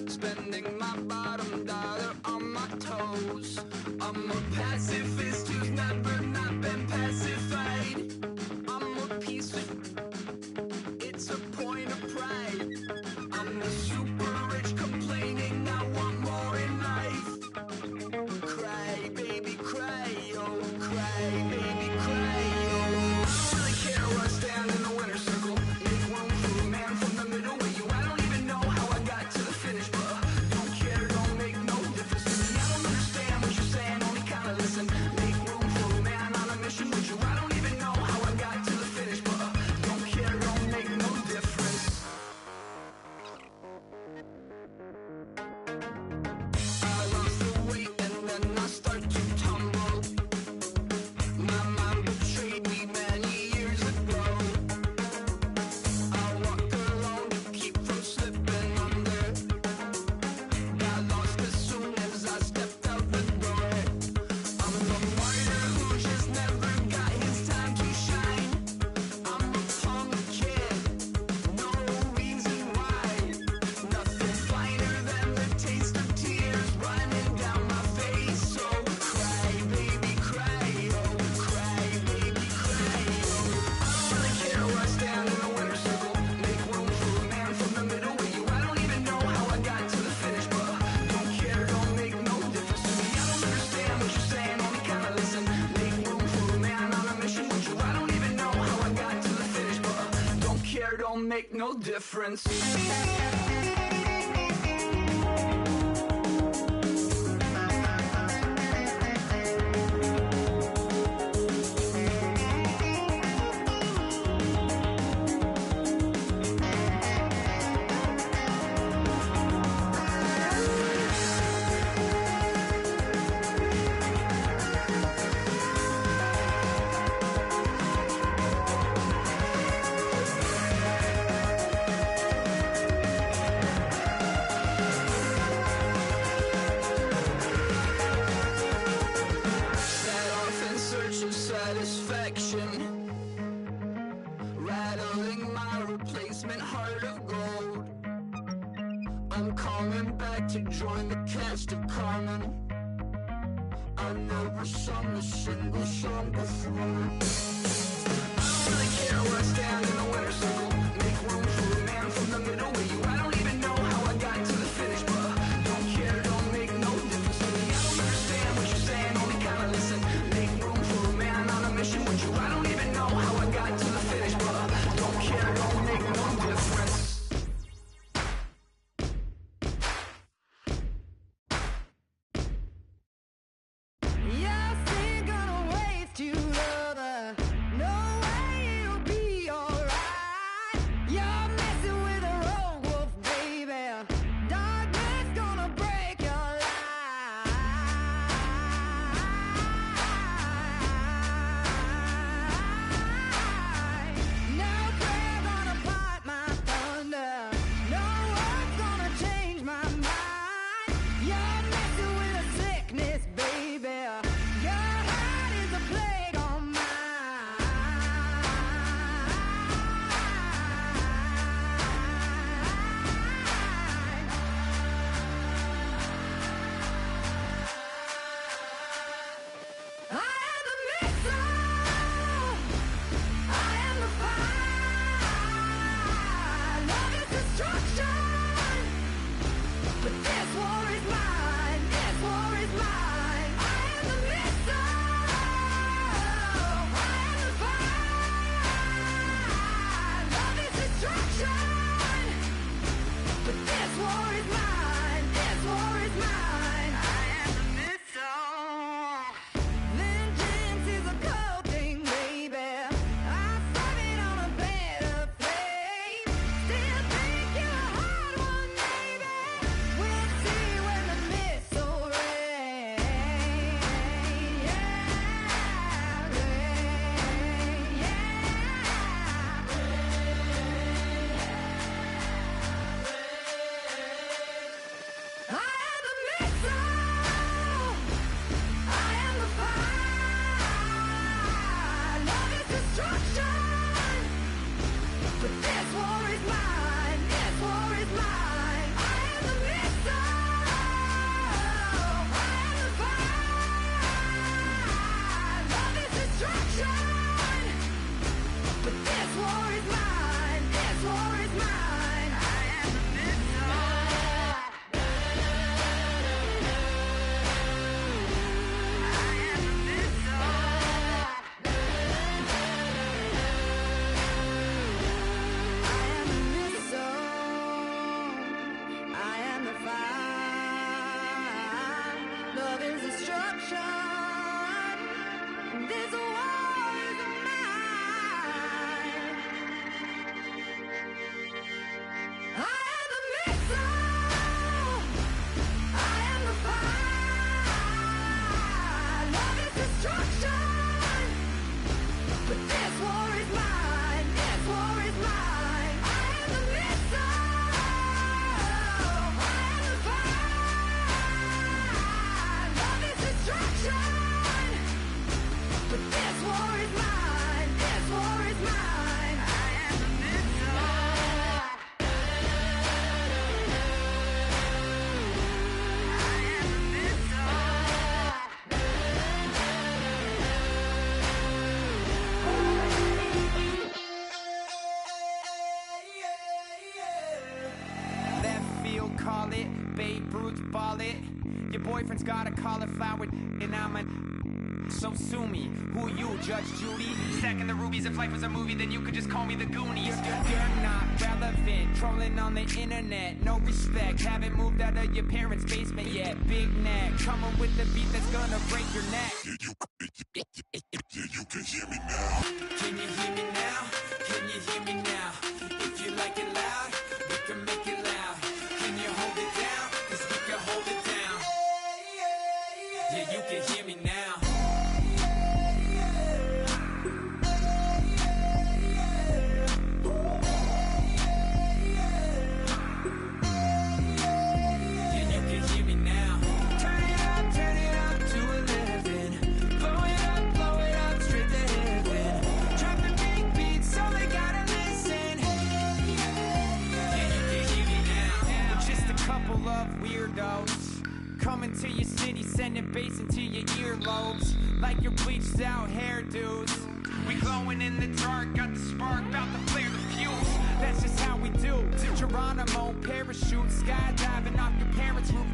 Spending my bottom dollar on my toes. I'm a pacifist who's never not been pacified. I'm a piece of... It's a point of pride. I'm the super rich complaining I lost the weight and then I start to tumble. My mom betrayed me many years ago. I walk alone to keep from slipping under. Got lost as soon as I stepped out the door. I'm the martyr who just never got his time to shine. I'm a punk kid, no reason why. Nothing finer than the taste of tears running down my face. So cry, baby, cry, oh, cry, baby, cry, oh. I don't really care where I stand in the winner's circle. Make room for a man from the middle with you. I don't even know how I got to the finish, but don't care, don't make no difference to me. I don't understand what you're saying, only kinda listen. Make room for a man on a mission with you. I don't even know how I got to the finish, but don't care, don't make no difference. Set off in search of satisfaction, rattling my replacement heart of gold. I'm coming back to join the cast of Carmen. I never sung a single song before. I don't really care where I stand in the winner's circle. Make room for a man from the middle with you. I don't even know how I got to the finish, but don't care, don't make no difference to me. I don't understand what you're saying, only kinda listen. Make room for a man on a mission with you. I don't even know how I got to the finish, but don't care, don't make no difference. You're still gonna waste you, lover. No way it'll be alright. You're messing with a rogue wolf, baby. Darkness gonna break your life. No prayer gonna part my thunder. No one's gonna change my mind. You're messing with a sickness, baby. Your heart is a plague on I am the missile. I am the fire. Love is destruction. But this war is mine. This war is mine. I am the missile. I am the fire. Love is destruction. But this war is mine. This war is mine. I am the missile. Vengeance is a cold thing, baby. I serve it on a bed of flame. Still think you're a hard one, baby. We'll see when the missile rains. I am the missile. I am the fire. Love is destruction. But this war is mine. This war is mine. I am the missile. I am the fire. Love is destruction. But this war is mine. This war is mine. I am the missile. I am the missile. call it. Babe Ruth ball it. Your boyfriend's got a cauliflower and I'm a... So sue me, who you, Judge Judy? Stacking the rubies, if life was a movie, then you could just call me the Goonies. You're not relevant, trolling on the internet, no respect. Haven't moved out of your parents' basement yet. Big neck, coming with the beat that's gonna break your neck. You can hear me now. Can you hear me now? Can you hear me now? If you like it loud, we can make it loud. Can you hold it down? 'Cause we can hold it down. Yeah, you can hear me now. Coming to your city, sending bass into your earlobes, like your bleached out hairdos. We glowing in the dark, got the spark, about to flare the fuse. That's just how we do. Geronimo, parachute, skydiving off your parents' roof.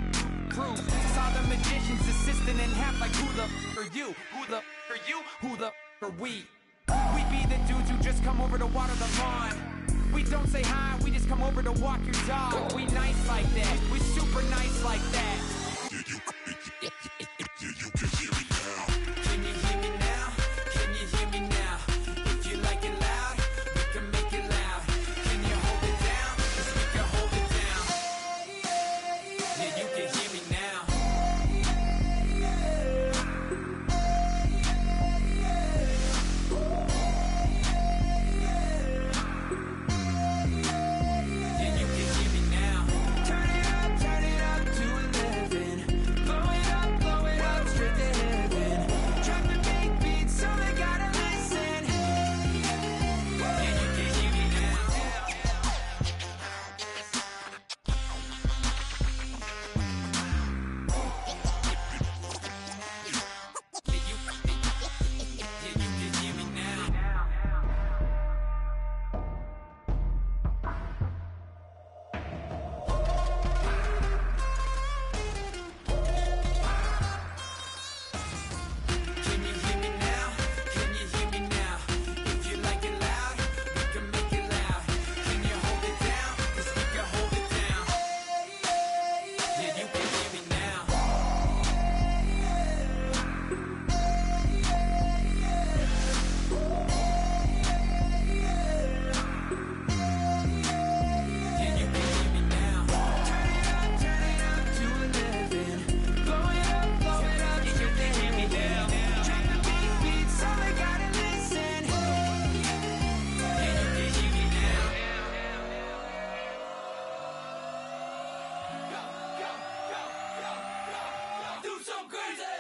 Crew, saw the magician's assistant in half, like who the are you? Who the are you? Who the are we? We be the dudes who just come over to water the lawn. We don't say hi, we just come over to walk your dog. We nice like that, we super nice like that. You can hear me now. Can you hear me now? Can you hear me now? If you like it loud, we can make it loud. Can you hold it down? 'Cause we can hold it down. Yeah, you can hear me now. Yeah, you can hear me now. Turn it up to 11. Blow it up straight to heaven. Drop the big beats so they gotta listen. Yeah, you can hear me now. Yeah, you can hear me now. Can you hear me now? Can you hear me now? If you like it loud, we can make it loud. Can you hold it down? 'Cause we can hold it down. Yeah, you can hear me now. Yeah, you can hear me now. Turn it up to 11. Blow it up straight to hear me now. Drop the big beats so they gotta listen. Yeah, you can hear me now. Do some crazy.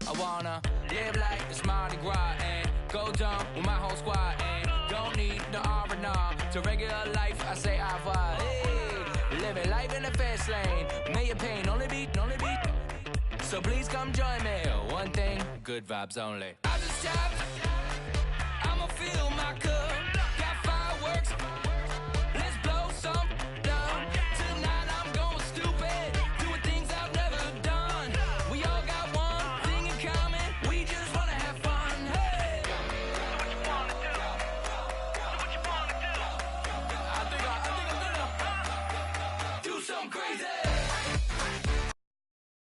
I wanna live like it's Mardi Gras and go dumb with my whole squad and don't need the R&R to regular life. I say au revoir. Hey, living life in the fast lane. Million pain, only beat. So please come join me. One thing, good vibes only. I just tapped. I'ma fill my cup. Got fireworks.